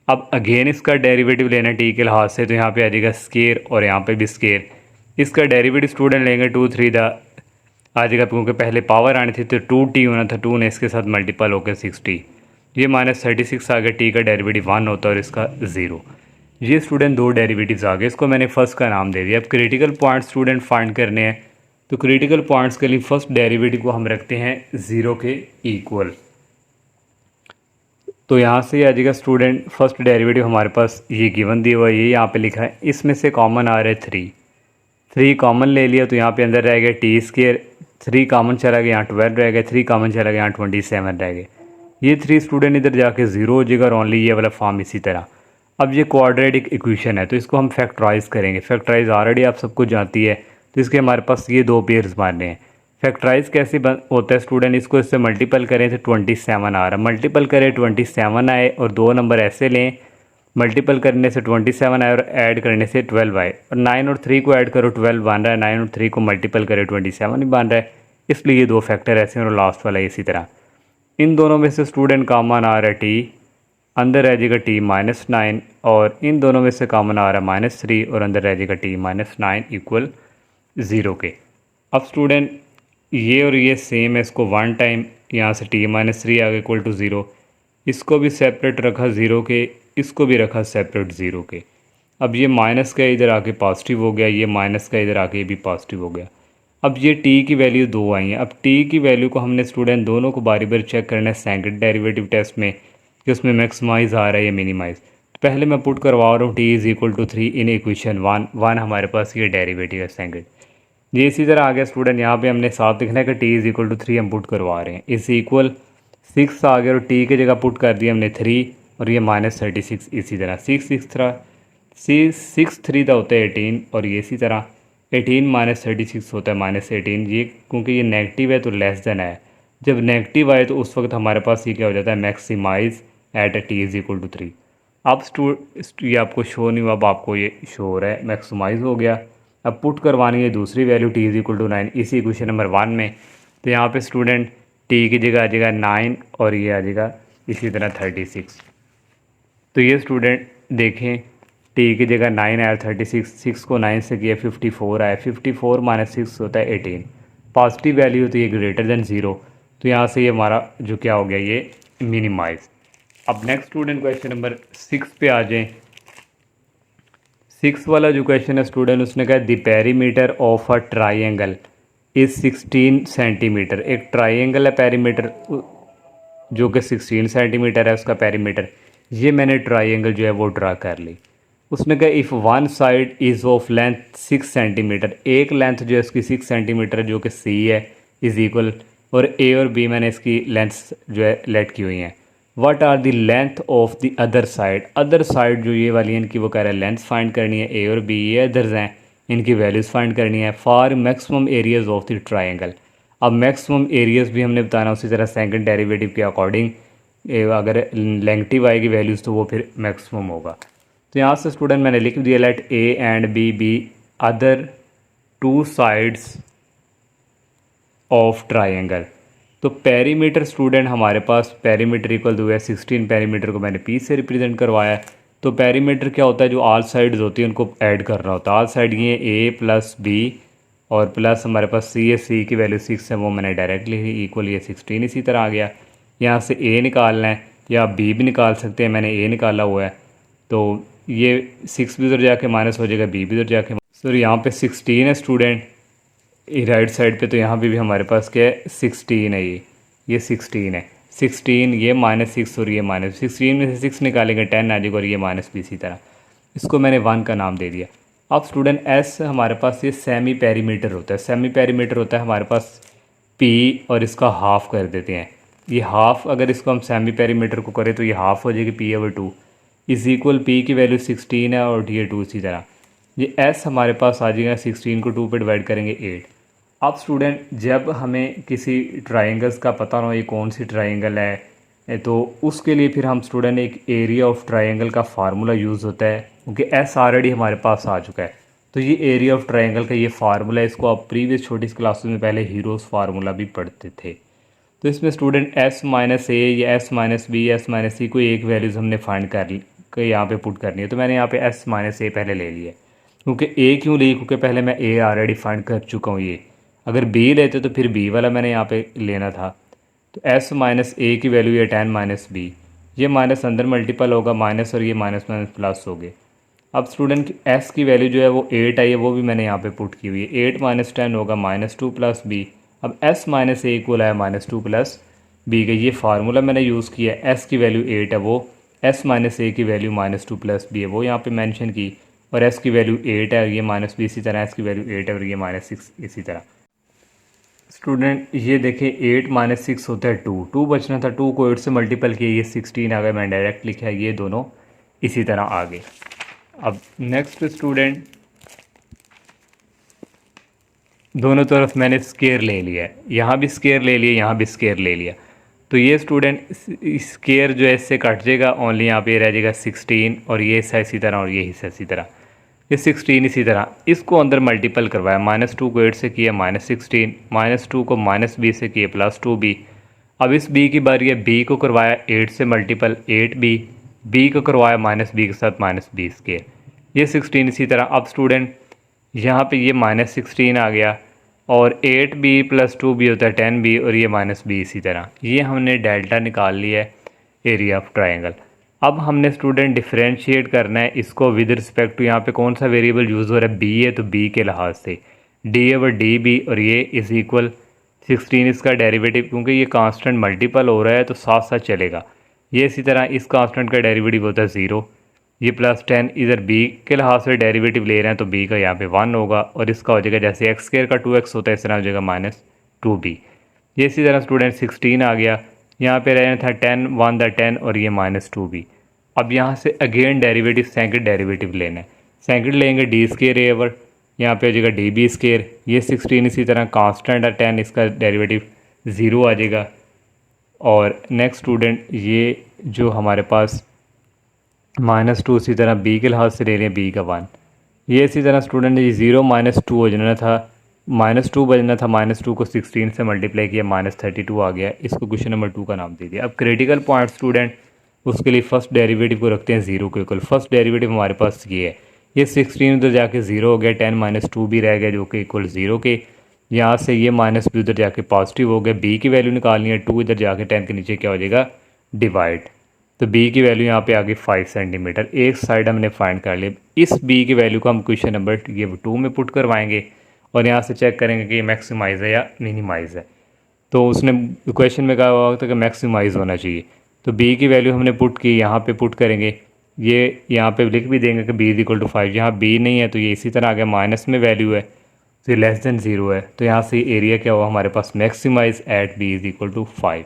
अब अगेन इसका डेरिवेटिव लेना t के लिहाज से, तो यहाँ पे आ जाएगा स्केयर और यहाँ पे भी स्केयर। इसका डेरिवेटिव स्टूडेंट लेंगे 2 3 द आ जाएगा, क्योंकि पहले पावर आनी थी तो 2t होना था, 2 ने इसके साथ मल्टीपल होकर 60, ये -36 आ गया, t का डेरिवेटिव 1 होता है और इसका 0। ये स्टूडेंट दो डेरिवेटिव्स आ गए, इसको मैंने फर्स्ट का नाम दे दिया। अब क्रिटिकल पॉइंट स्टूडेंट फाइंड करने हैं, तो क्रिटिकल पॉइंट्स के लिए फर्स्ट डेरिवेटिव को हम रखते हैं 0 के इक्वल। तो यहाँ से आ जाएगा स्टूडेंट फर्स्ट डेरिवेटिव हमारे पास ये गिवन दिया हुआ है, ये यहाँ पे लिखा है, इसमें से कॉमन आ रहा है 3 कॉमन ले लिया, तो यहाँ पे अंदर रह गया t², 3 कॉमन चला गया, यहाँ 12 रह गया, 3 कॉमन चला गया, यहाँ 27 रह गए, ये 3 स्टूडेंट इधर जाके 0 हो जाएगा, और ओनली ये वाला फॉर्म इसी तरह। अब ये क्वाड्रेटिक इक्वेशन है तो इसको हम फैक्टराइज करेंगे, फैक्टराइज ऑलरेडी आप सबको जानती है, तो इसके हमारे पास ये 2 पेयर्स मारने हैं। फैक्टराइज कैसे होता है स्टूडेंट, इसको इससे मल्टीपल करें तो 27 आ रहा है, मल्टीपल करें 27 आए और 2 नंबर ऐसे लें, मल्टीपल करने से 27 आए और ऐड करने से 12 आए, और 9 और 3 को ऐड करो 12 बन रहा है, 9 और 3 को मल्टीपल करें 27 ही बन रहा है, इसलिए ये 2 फैक्टर ऐसे हैं और लास्ट वाला इसी तरह। इन दोनों में से स्टूडेंट कॉमन आ रहा है t, अंदर रह जाएगा t-9, और इन दोनों में से कॉमन आ रहा है -3 और अंदर रह जाएगा t-9 इक्वल 0 के। अब स्टूडेंट ये और ये सेम है, इसको 1 टाइम यहाँ से t-3 आ गया इक्वल टू 0, इसको भी सेपरेट रखा 0 के, इसको भी रखा सेपरेट 0 के। अब ये माइनस का इधर आके पॉजिटिव हो गया, ये माइनस का इधर आके भी पॉजिटिव हो गया। अब ये t की वैल्यू 2 आई है, अब t की वैल्यू को हमने स्टूडेंट दोनों को बारी बारी चेक करना है सेकंड डेरिवेटिव टेस्ट में कि उसमें मैक्सिमाइज आ रहा है या मिनिमाइज। तो पहले मैं पुट करवा रहा हूँ t = 3 इन इक्वेशन 1 हमारे पास ये डेरिवेटिव है सेकंड। ये इसी तरह आ गया स्टूडेंट, यहाँ पे हमने साफ लिखना है कि टी इज़ इक्वल टू 3 हम पुट करवा रहे हैं, इस इक्वल 6 आ गया और टी की जगह पुट कर दिया हमने 3 और ये -36 इसी तरह 6 3 का होता है 18 और ये इसी तरह 18 -36 होता है -18, ये क्योंकि ये नेगेटिव है तो लेस देन है, जब नेगेटिव आए तो उस वक्त हमारे पास ये क्या हो जाता है maximize at t is equal to 3। अब ये आपको शो नहीं हुआ, अब आपको ये शो हो रहा है मैक्सिमाइज हो गया। अब पुट करवानी है दूसरी value t is equal to 9 इसी क्वेश्चन नंबर 1 में, तो यहाँ पे स्टूडेंट टी की जगह आ जाएगा 9 और ये आ जाएगा इसी तरह 36। तो ये स्टूडेंट देखें टी की जगह 9 आया 36, 6 को 9 से किया 54 आया, 54 -6 होता है 18, पॉजिटिव वैल्यू होती है ग्रेटर देन 0, तो यहाँ से ये हमारा जो क्या हो गया ये मिनिमाइज। अब नेक्स्ट स्टूडेंट क्वेश्चन नंबर 6 पे आ जाएं। 6 वाला जो क्वेश्चन है स्टूडेंट उसने कहा the perimeter of a triangle is 16 centimetre, एक ट्राइंगल है पेरीमीटर जो कि 16 सेंटीमीटर है उसका पेरीमीटर, ये मैंने ट्राइंगल जो है वो ड्रा कर ली। उसने कहा if one side is of length 6 centimetre, एक लेंथ जो है इसकी 6 सेंटीमीटर जो कि सी है इज़ इक्वल, और ए और बी मैंने इसकी लेंथ जो है लेट की हुई हैं। What are the length of the other side जो ये वाली है इनकी वो कह रहा है लेंथ फाइंड करनी है, ए और बी ये अदर्स हैं इनकी वैल्यूज़ फाइंड करनी है for maximum areas of the triangle. अब मैक्सिमम एरियाज भी हमने बताना उसी तरह सेकंड डेरिवेटिव के अकॉर्डिंग, अगर नेगेटिव आएगी वैल्यूज़ तो वो फिर मैक्सिमम होगा। तो यहाँ से स्टूडेंट मैंने लिख दिया let a and b be other 2 sides of triangle. तो पेरीमीटर स्टूडेंट हमारे पास पेरीमीटर इक्वल टू है 16, पेरीमीटर को मैंने पी से रिप्रेजेंट करवाया है। तो पेरीमीटर क्या होता है, जो ऑल साइड्स होती है उनको ऐड करना होता है। ऑल साइड ये ए प्लस बी और प्लस हमारे पास सी है, सी की वैल्यू 6 है वो मैंने डायरेक्टली ही इक्वल ये 16 इसी तरह आ गया। यहाँ से ए निकालना है या बी भी निकाल सकते हैं, मैंने ए निकाला हुआ है तो ये 6 भी उधर जाके माइनस हो जाएगा, बी भी उधर जाके सॉरी यहाँ पे 16 है स्टूडेंट राइट साइड पे, तो यहाँ पे भी हमारे पास क्या है 16 है, ये 16 है, 16 ये -6 और ये -16 में से 6 निकालेंगे 10 आ जाएगा और ये -b इसी तरह, इसको मैंने 1 का नाम दे दिया। अब स्टूडेंट एस हमारे पास ये सेमी पेरीमीटर होता है, सेमी पेरीमीटर होता है हमारे पास p और इसका हाफ कर देते हैं, ये हाफ अगर इसको हम सेमी पेरीमीटर को करें तो ये हाफ हो जाएगी p/2 इज़ इक्वल p की वैल्यू 16 है और ये 2 इसी तरह, ये s हमारे पास आ जाएगा 16 को 2 पे डिवाइड करेंगे 8। अब स्टूडेंट जब हमें किसी ट्राइंगल्स का पता ना हो ये कौन सी ट्राइंगल है तो उसके लिए फिर हम स्टूडेंट एक एरिया ऑफ ट्राइंगल का फार्मूला यूज़ होता है, क्योंकि एस ऑलरेडी हमारे पास आ चुका है। तो ये एरिया ऑफ ट्राइंगल का ये फार्मूला है, इसको आप प्रीवियस छोटी क्लासेस में पहले हीरोज़ फार्मूला भी पढ़ते थे। तो इसमें स्टूडेंट एस माइनस ए या S minus B S minus C कोई एक वैल्यूज़ हमने फाइंड कर ली यहाँ पे पुट करनी है, तो मैंने यहाँ पे एस माइनस ए पहले ले लिया, क्योंकि ए क्यों ली, क्योंकि पहले मैं ए ऑलरेडी फाइंड कर चुका हूँ। ये अगर बी लेते तो फिर बी वाला मैंने यहाँ पे लेना था। तो एस माइनस ए की वैल्यू है 10 माइनस बी, ये माइनस अंदर मल्टीपल होगा माइनस और ये माइनस माइनस प्लस हो गए। अब स्टूडेंट एस की वैल्यू जो है वो 8 आई है, वो भी मैंने यहाँ पे पुट की हुई है, 8 माइनस 10 होगा -2 प्लस बी। अब एस माइनस ए इक्वल है -2 प्लस बी का, ये फार्मूला मैंने यूज़ किया है, एस की वैल्यू 8 है वो एस माइनस ए की वैल्यू -2 प्लस बी है वो यहाँ पे मेंशन की, और एस की वैल्यू 8 है और ये -b इसी तरह, एस की वैल्यू 8 है और ये -6 इसी तरह। स्टूडेंट ये देखें 8 -6 होता है 2, 2 बचना था, 2 को 8 से मल्टीपल किया, ये 16 आ गया, मैंने डायरेक्ट लिखा है, ये दोनों इसी तरह आ गए। अब नेक्स्ट स्टूडेंट दोनों तरफ मैंने स्केयर ले लिया है, यहाँ भी स्केयर ले लिया, यहाँ भी स्केयर ले लिया, तो ये स्टूडेंट स्केयर जो है इससे कट जाएगा, ओनली यहाँ पे रह जाएगा 16 और ये हिस्सा इसी तरह और ये हिस्सा इसी तरह, ये 16 इसी तरह, इसको अंदर मल्टीपल करवाया, -2 को 8 से किया -16, -2 को -b से किया +2b। अब इस b की बारी है, b को करवाया 8 से मल्टीपल 8b, b को करवाया -b के साथ -b स्केयर, ये 16 इसी तरह। अब स्टूडेंट यहाँ पे ये -16 आ गया और 8b + 2b होता है 10b और ये -b इसी तरह, ये हमने डेल्टा निकाल लिया है एरिया ऑफ ट्राइंगल। अब हमने स्टूडेंट डिफरेंशिएट करना है इसको विद रिस्पेक्ट टू, यहाँ पे कौन सा वेरिएबल यूज़ हो रहा है, b है, तो b के लिहाज से d/db और ये इज़ इक्वल 16 इसका डेरिवेटिव, क्योंकि ये कांस्टेंट मल्टीपल हो रहा है तो साथ साथ चलेगा, ये इसी तरह इस कांस्टेंट का डेरिवेटिव होता है 0, ये +10 इधर b के लिहाज से डेरिवेटिव ले रहे हैं तो b का यहाँ पे 1 होगा और इसका हो जाएगा जैसे एक्स स्क्वायर का 2x होता है इस तरह हो जाएगा -2b। ये इसी तरह स्टूडेंट 16 आ गया, यहाँ पे रहना था 10 1 द 10 और ये -2b। अब यहाँ से अगेन डेरिवेटिव सेकंड डेरिवेटिव लेना है, सेकंड लेंगे डी स्क्वायर ए ओवर यहाँ पे हो जाएगा डी बी स्क्वायर। ये 16 इसी तरह कांस्टेंट है 10 इसका डेरिवेटिव 0 आ जाएगा। और नेक्स्ट स्टूडेंट ये जो हमारे पास -2 इसी तरह b के लिहाज से ले रहे हैं b का 1। ये इसी तरह स्टूडेंट ये 0 -2 हो जाना था, -2 बजना था, -2 को 16 से मल्टीप्लाई किया -32 आ गया। इसको क्वेश्चन नंबर 2 का नाम दे दिया। अब क्रिटिकल पॉइंट स्टूडेंट उसके लिए फ़र्स्ट डेरिवेटिव को रखते हैं 0 के इक्वल। फर्स्ट डेरिवेटिव हमारे पास ये है, ये 16 उधर जाके 0 हो गया, 10 -2 भी रह गया जो कि इक्वल 0 के। यहाँ से ये माइनस भी उधर जाके पॉजिटिव हो गया, b की वैल्यू निकालनी है, 2 इधर जाके 10 के नीचे क्या हो जाएगा डिवाइड। तो b की वैल्यू यहाँ पे आ गई 5 सेंटीमीटर। एक साइड हमने फाइंड कर लिया। इस b की वैल्यू को हम क्वेश्चन नंबर ये 2 में पुट करवाएंगे और यहाँ से चेक करेंगे कि ये मैक्सिमाइज़ है या मिनिमाइज़ है। तो उसने क्वेश्चन में कहा हुआ था कि मैक्सिमाइज़ होना चाहिए, तो b की वैल्यू हमने पुट की, यहाँ पे पुट करेंगे। ये यहाँ पे लिख भी देंगे कि b इक्वल टू 5। यहाँ b नहीं है तो ये इसी तरह आ गया, माइनस में वैल्यू है तो ये लेस देन 0 है, तो यहाँ से एरिया क्या हुआ हमारे पास maximise at b equal to 5।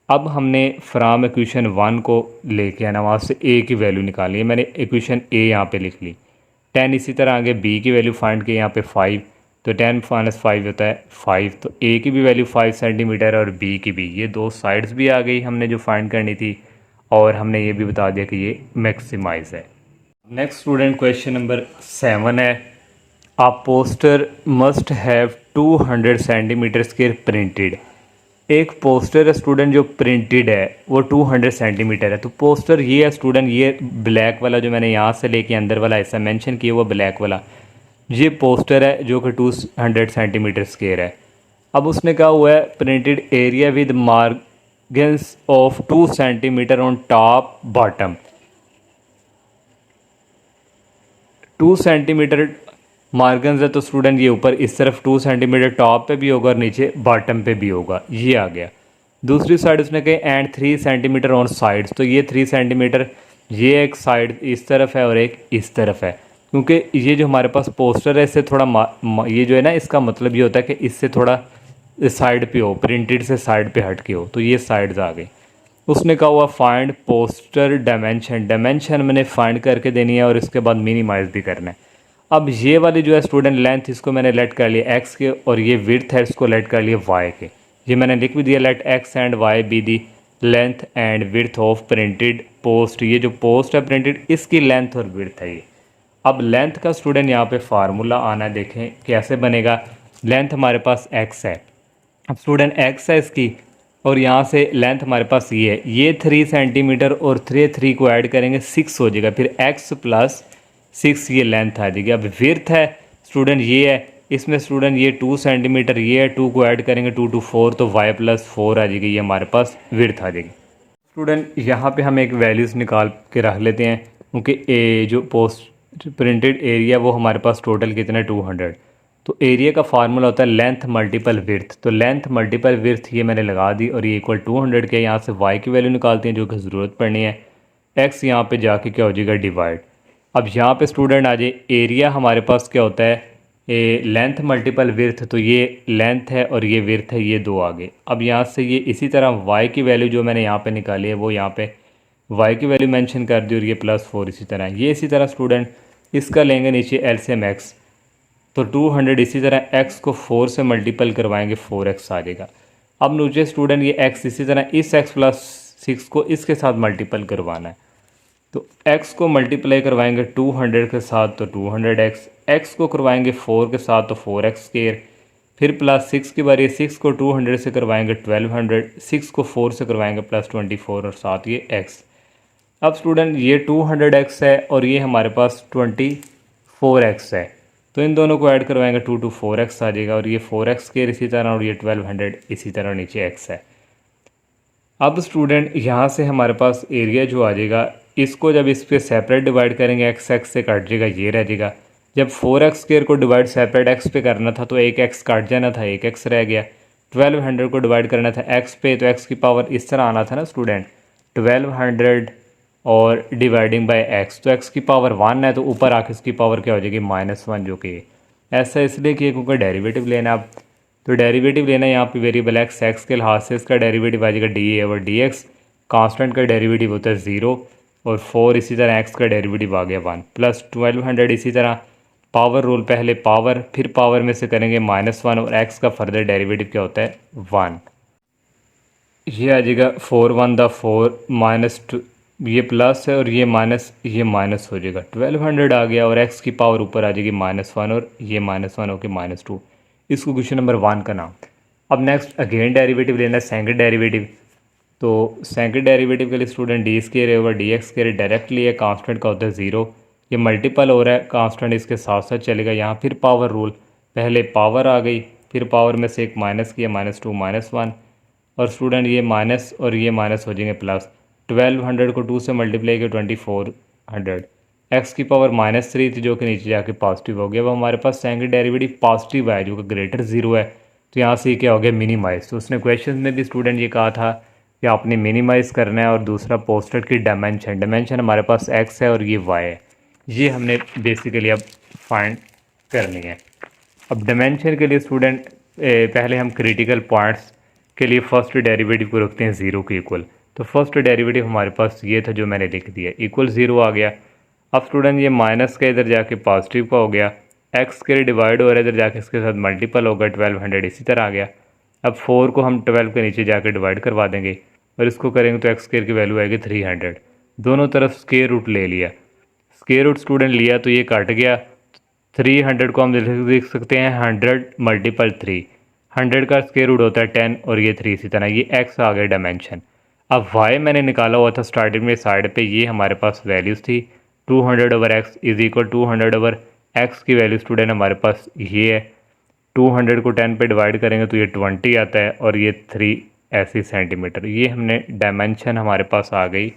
अब हमने फ्राम इक्वेशन 1 को लेके आना, वहाँ से a की वैल्यू निकाली है। मैंने इक्वेशन a यहाँ पे लिख ली। 10 इसी तरह आगे b की वैल्यू फाइंड की, यहाँ पे 5, तो 10 - 5 होता है 5। तो a की भी वैल्यू 5 सेंटीमीटर और b की भी, ये दो साइड्स भी आ गई हमने जो फाइंड करनी थी। और हमने ये भी बता दिया कि ये मैक्सिमाइज है। नेक्स्ट स्टूडेंट क्वेश्चन नंबर 7 है, a poster must have 200 centimetre square printed. एक पोस्टर है स्टूडेंट जो प्रिंटेड है वो 200 सेंटीमीटर है। तो पोस्टर ये है स्टूडेंट, ये ब्लैक वाला जो मैंने यहाँ से लेके अंदर वाला ऐसा मेंशन किया हुआ ब्लैक वाला, ये पोस्टर है जो कि 200 सेंटीमीटर स्क्वायर है। अब उसने कहा हुआ है printed area with margins of 2 centimetre on top bottom. 2 centimetre margins है तो स्टूडेंट ये ऊपर इस तरफ 2 सेंटीमीटर टॉप पे भी होगा और नीचे बॉटम पे भी होगा, ये आ गया। दूसरी साइड उसने कही एंड 3 सेंटीमीटर ऑन साइड्स, तो ये 3 सेंटीमीटर ये एक साइड इस तरफ है और एक इस तरफ है, क्योंकि ये जो हमारे पास पोस्टर है इससे थोड़ा ये जो है ना इसका मतलब ये होता है कि इससे थोड़ा साइड पे हो, प्रिंटेड से साइड पे हट के हो, तो ये साइड्स आ गई। उसने कहा हुआ फाइंड पोस्टर डायमेंशन, डायमेंशन मैंने फाइंड करके देनी है और इसके बाद मिनिमाइज भी करना है। अब ये वाली जो है स्टूडेंट लेंथ इसको मैंने लेट कर लिया x के और ये विड्थ है इसको लेट कर लिया y के। ये मैंने लिख भी दिया let x and y be the length and width of printed post. ये जो पोस्ट है प्रिंटेड इसकी लेंथ और विड्थ है ये। अब लेंथ का स्टूडेंट यहाँ पे फार्मूला आना है, देखें कैसे बनेगा। लेंथ हमारे पास x है, अब स्टूडेंट x है इसकी और यहाँ से लेंथ हमारे पास ये है, ये 3 सेंटीमीटर और 3 को ऐड करेंगे 6 हो जाएगा, फिर x प्लस 6 ये लेंथ आ जाएगी। अब विर्थ है स्टूडेंट ये है, इसमें स्टूडेंट ये 2 सेंटीमीटर ये है, 2 को ऐड करेंगे 2 to 4 तो y + 4 आ जाएगी, ये हमारे पास विर्थ आ जाएगी। स्टूडेंट यहाँ पे हम एक वैल्यूज़ निकाल के रख लेते हैं, क्योंकि ए जो पोस्ट प्रिंटेड एरिया वो हमारे पास टोटल कितना है 200। तो एरिया का फार्मूला होता है लेंथ मल्टीपल विर्थ, तो लेंथ मल्टीपल विर्थ ये मैंने लगा दी और ये इक्वल 200 के। यहाँ से y की वैल्यू निकालते हैं जो कि ज़रूरत पड़नी है, x यहाँ पे जाके क्या हो जाएगा डिवाइड। अब यहाँ पे स्टूडेंट आ जाए एरिया हमारे पास क्या होता है ए लेंथ मल्टीपल विर्थ, तो ये लेंथ है और ये विर्थ है, ये दो आ गए। अब यहाँ से ये इसी तरह y की वैल्यू जो मैंने यहाँ पे निकाली है वो यहाँ पे y की वैल्यू मेंशन कर दी और ये +4 इसी तरह। ये इसी तरह स्टूडेंट इसका लेंगे नीचे एलसीएम x, तो 200 इसी तरह x को 4 से मल्टीपल करवाएंगे 4x आ जाएगा। अब नीचे स्टूडेंट ये x इसी तरह इस x + 6 को इसके साथ मल्टीपल करवाना है, तो x को मल्टीप्लाई करवाएंगे 200 के साथ तो 200x, x को करवाएंगे 4 के साथ तो 4x², फिर +6 की बारी 6 को 200 से करवाएंगे 1200, 6 को 4 से करवाएंगे +24 और साथ ये x। अब स्टूडेंट ये 200x है और ये हमारे पास 24x है, तो इन दोनों को ऐड करवाएंगे 2 to 4x आ जाएगा और ये 4x² इसी तरह और ये 1200 इसी तरह नीचे x है। अब स्टूडेंट यहाँ से हमारे पास एरिया जो आ जाएगा इसको जब इस पे सेपरेट डिवाइड करेंगे x से कट जाएगा, ये रह जाएगा। जब 4x² को डिवाइड सेपरेट x पे करना था तो एक x काट जाना था, एक x रह गया। 1200 को डिवाइड करना था x पे तो x की पावर इस तरह आना था ना स्टूडेंट, 1200 और डिवाइडिंग बाय एक्स, तो एक्स की पावर 1 है तो ऊपर आके इसकी पावर क्या हो जाएगी -1, जो कि ऐसा इसलिए कि क्योंकि डेरिवेटिव लेना अब, तो डेरिवेटिव लेना यहाँ पे वेरिएबल एक्स के लिहाज से इसका डेरिवेटिव आ जाएगा D over D x, constant का डेरिवेटिव होता है 0 और 4, इसी तरह एक्स का डेरिवेटिव आ गया 1 प्लस 1200, इसी तरह पावर रूल, पहले पावर फिर पावर में से करेंगे -1 और एक्स का फर्दर डेरिवेटिव क्या होता है 1, ये आ जाएगा 4 1 द 4 -2, ये प्लस है और ये माइनस हो जाएगा, 1200 आ गया और एक्स की पावर ऊपर आ जाएगी -1 और ये -1 होकर -2, इसको क्वेश्चन नंबर 1 का नाम। अब नेक्स्ट अगेन डेरिवेटिव लेना है, सेकंड डेरिवेटिव। तो सेकंड डेरिवेटिव के लिए student D square over D x square directly है, कांस्टेंट का होता है 0, ये मल्टीपल हो रहा है, कांस्टेंट इसके साथ साथ चलेगा, यहाँ फिर पावर रूल, पहले पावर आ गई फिर पावर में से एक माइनस किया, -2 -1 और स्टूडेंट ये माइनस और ये माइनस हो जाएंगे प्लस, 1200 को 2 से मल्टीप्लाई किया 2400, एक्स की पावर -3 थी जो कि नीचे जाके पॉजिटिव हो गया। अब हमारे पास सेकंड डेरिवेटिव पॉजिटिव है जो कि ग्रेटर 0 है, तो यहाँ से क्या हो गया मिनिमाइज। तो उसने क्वेश्चन में भी स्टूडेंट ये कहा था कि आपने मिनिमाइज़ करना है, और दूसरा पोस्टर की डायमेंशन हमारे पास एक्स है और ये वाई है, ये हमने बेसिकली अब फाइंड करनी है। अब डायमेंशन के लिए स्टूडेंट पहले हम क्रिटिकल पॉइंट्स के लिए फर्स्ट डेरिवेटिव को रखते हैं 0 के इक्वल, तो फर्स्ट डेरिवेटिव हमारे पास ये था जो मैंने लिख दिया, इक्वल 0 आ गया। अब स्टूडेंट ये माइनस का इधर जाके पॉजिटिव का हो गया, एक्स के डिवाइड हो रहा है इधर जाके इसके साथ मल्टीपल होगा, 1200 इसी तरह आ गया। अब 4 को हम 12 के नीचे जाके डिवाइड करवा देंगे और इसको करेंगे तो एक्स स्क्वायर की वैल्यू आएगी 300, दोनों तरफ स्क्वायर रूट ले लिया, स्क्वायर रूट स्टूडेंट लिया तो ये कट गया, 300 को हम लिख सकते हैं 100 मल्टीपल 3, 100 का स्क्वायर रूट होता है 10 और ये 3, इसी तरह ये एक्स आ गया डायमेंशन। अब वाई मैंने निकाला हुआ था स्टार्टिंग में साइड पे, ये हमारे पास वैल्यूज़ थी 200 over x is equal 200 over x की वैल्यू स्टूडेंट हमारे पास ये है, 200 को 10 पे डिवाइड करेंगे तो ये 20 आता है और ये 3 ऐसी सेंटीमीटर, ये हमने डायमेंशन हमारे पास आ गई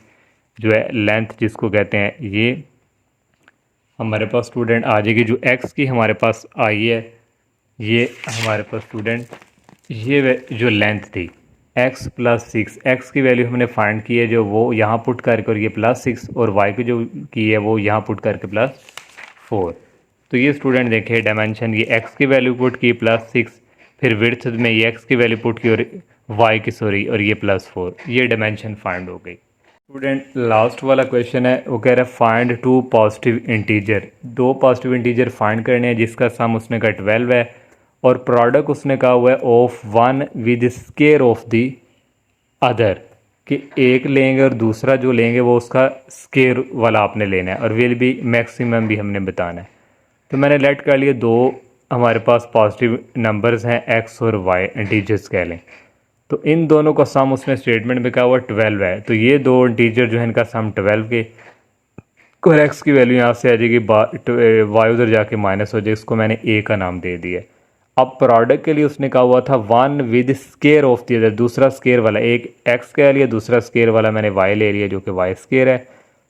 जो है लेंथ जिसको कहते हैं, ये हमारे पास स्टूडेंट आ जाएगी जो एक्स की हमारे पास आई है, ये हमारे पास स्टूडेंट ये जो लेंथ थी x + 6, एक्स की वैल्यू हमने फाइंड की है जो वो यहाँ पुट करके और ये +6 और y की जो की है वो यहाँ पुट करके +4, तो ये स्टूडेंट देखे डायमेंशन, ये x की वैल्यू पुट की +6, फिर विड्थ में ये x की वैल्यू पुट की और y की सॉरी और ये +4, ये डायमेंशन फाइंड हो गई। स्टूडेंट लास्ट वाला क्वेश्चन है, वो कह रहा है find 2 positive integer, 2 positive integer find करने हैं जिसका सम उसने कहा 12 है और प्रोडक्ट उसने कहा हुआ है of 1 with square of the other, कि एक लेंगे और दूसरा जो लेंगे वो उसका स्केयर वाला आपने लेना है और विल भी मैक्सिमम भी हमने बताना है। तो मैंने लेट कर लिया, 2 हमारे पास पॉजिटिव नंबर्स हैं एक्स और वाई इंटीजर्स कह लें, तो इन दोनों का सम उसने स्टेटमेंट में कहा हुआ 12 है, तो ये 2 इंटीजर जो है इनका सम 12 के और एक्स की वैल्यू यहाँ से आ जाएगी, वाई उधर जाके माइनस हो जाए, इसको मैंने ए का नाम दे दिया। अब प्रोडक्ट के लिए उसने कहा हुआ था 1 with square of the other, दूसरा स्केयर वाला, एक एक्स कह लिया दूसरा स्केयर वाला मैंने वाई ले लिया जो कि वाई स्केयर है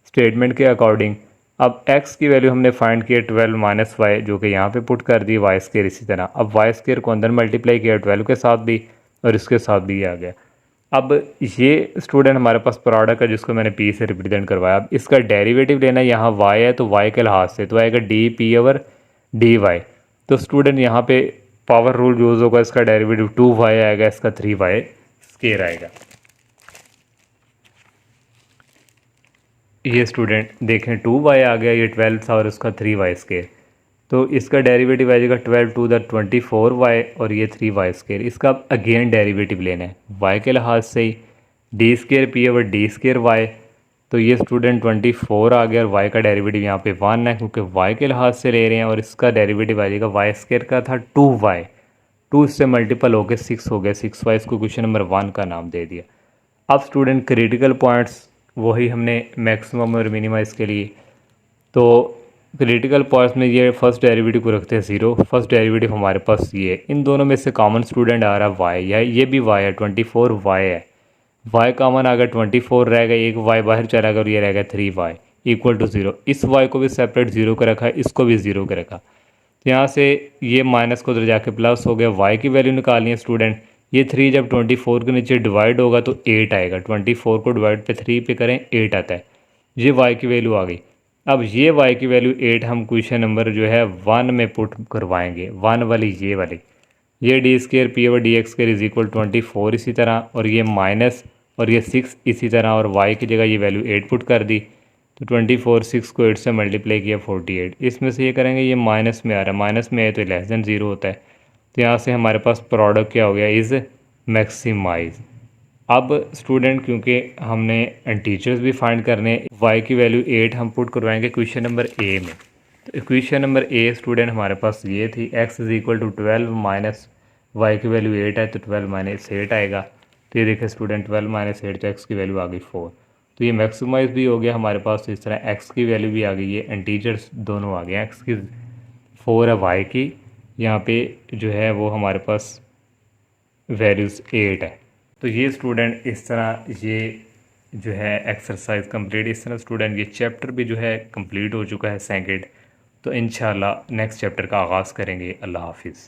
स्टेटमेंट के अकॉर्डिंग। अब एक्स की वैल्यू हमने फाइंड किया 12 माइनस वाई जो कि यहाँ पे पुट कर दी वाई स्केयर, इसी तरह अब वाई स्केयर को अंदर मल्टीप्लाई किया 12 के साथ भी और इसके साथ भी ये आ गया। अब ये स्टूडेंट हमारे पास प्रोडक्ट है जिसको मैंने पी से रिप्रेजेंट करवाया, अब इसका डेरिवेटिव लेना है, यहाँ वाई है तो वाई के लिहाज से तो आएगा d p over d y, तो स्टूडेंट यहाँ पे पावर रूल यूज होगा, इसका डेरिवेटिव 2y आएगा, इसका 3y स्केयर आएगा। ये स्टूडेंट देखें 2y आ गया, ये 12 था और इसका 3y स्केयर, तो इसका डेरिवेटिव आ जाएगा 12 टू द 24y और ये 3y स्केयर, इसका अगेन डेरिवेटिव लेना है y के लिहाज से ही, D square P over D square Y, तो ये स्टूडेंट 24 आ गया और y का डेरिवेटिव यहाँ पे 1 है क्योंकि y के लिहाज से ले रहे हैं और इसका डेरिवेटिव आ जाएगा y स्केयर का था 2y, 2 इससे मल्टीपल हो गए 6 हो गया, 6y, इसको क्वेश्चन नंबर 1 का नाम दे दिया। अब स्टूडेंट क्रिटिकल पॉइंट्स वही हमने मैक्सिमम और मिनिमाइज के लिए, तो क्रिटिकल पॉइंट्स में ये फर्स्ट डेरिवेटिव को रखते हैं 0, फर्स्ट डेरिवेटिव हमारे पास ये है, इन दोनों में से कॉमन स्टूडेंट आ रहा है y, या ये भी y है 24y है, y कॉमन आ गया 24 रहेगा, एक y बाहर चला गया और ये रहेगा 3y इक्वल टू 0, इस y को भी सेपरेट 0 का रखा है, इसको भी 0 का रखा, तो यहाँ से ये माइनस को उधर जाके प्लस हो गया, y की वैल्यू निकालनी है स्टूडेंट, ये 3 जब 24 के नीचे डिवाइड होगा तो 8 आएगा, 24 को डिवाइड पे 3 पे करें 8 आता है, ये वाई की वैल्यू आ गई। अब ये वाई की वैल्यू 8 हम क्वेश्चन नंबर जो है 1 में पुट करवाएंगे, 1 वाली ये वाली, ये D square P over D x square is equal 24 इसी तरह, और ये माइनस और ये 6 इसी तरह, और वाई की जगह ये वैल्यू 8 पुट कर दी। तो 24 6 को 8 से मल्टीप्लाई किया 48, इसमें से ये करेंगे ये माइनस में आ रहा है, माइनस में आए तो लेस देन ज़ीरो होता है। तो यहाँ से हमारे पास प्रोडक्ट क्या हो गया, इज़ मैक्सिमाइज। अब स्टूडेंट क्योंकि हमने टीचर्स भी फाइंड करने, वाई की वैल्यू 8 हम पुट करवाएंगे क्वेश्चन नंबर ए में। तो क्वेश्चन नंबर ए स्टूडेंट हमारे पास ये थी, x is equal to 12 minus y की वैल्यू 8 है तो 12 माइनस 8 आएगा। तो ये देखिए स्टूडेंट 12 माइनस 8 तो x की वैल्यू आ गई 4। तो ये मैक्सिमाइज भी हो गया हमारे पास, तो इस तरह x की वैल्यू भी आ गई है, इंटीजर्स दोनों आ गए, x की 4 है, y की यहाँ पे जो है वो हमारे पास वैल्यूज़ 8 है। तो ये स्टूडेंट इस तरह ये जो है एक्सरसाइज कंप्लीट, इस तरह स्टूडेंट ये चैप्टर भी जो है कंप्लीट हो चुका है सेकंड। तो इंशाल्लाह नेक्स्ट चैप्टर का आगाज़ करेंगे। अल्लाह हाफिज़।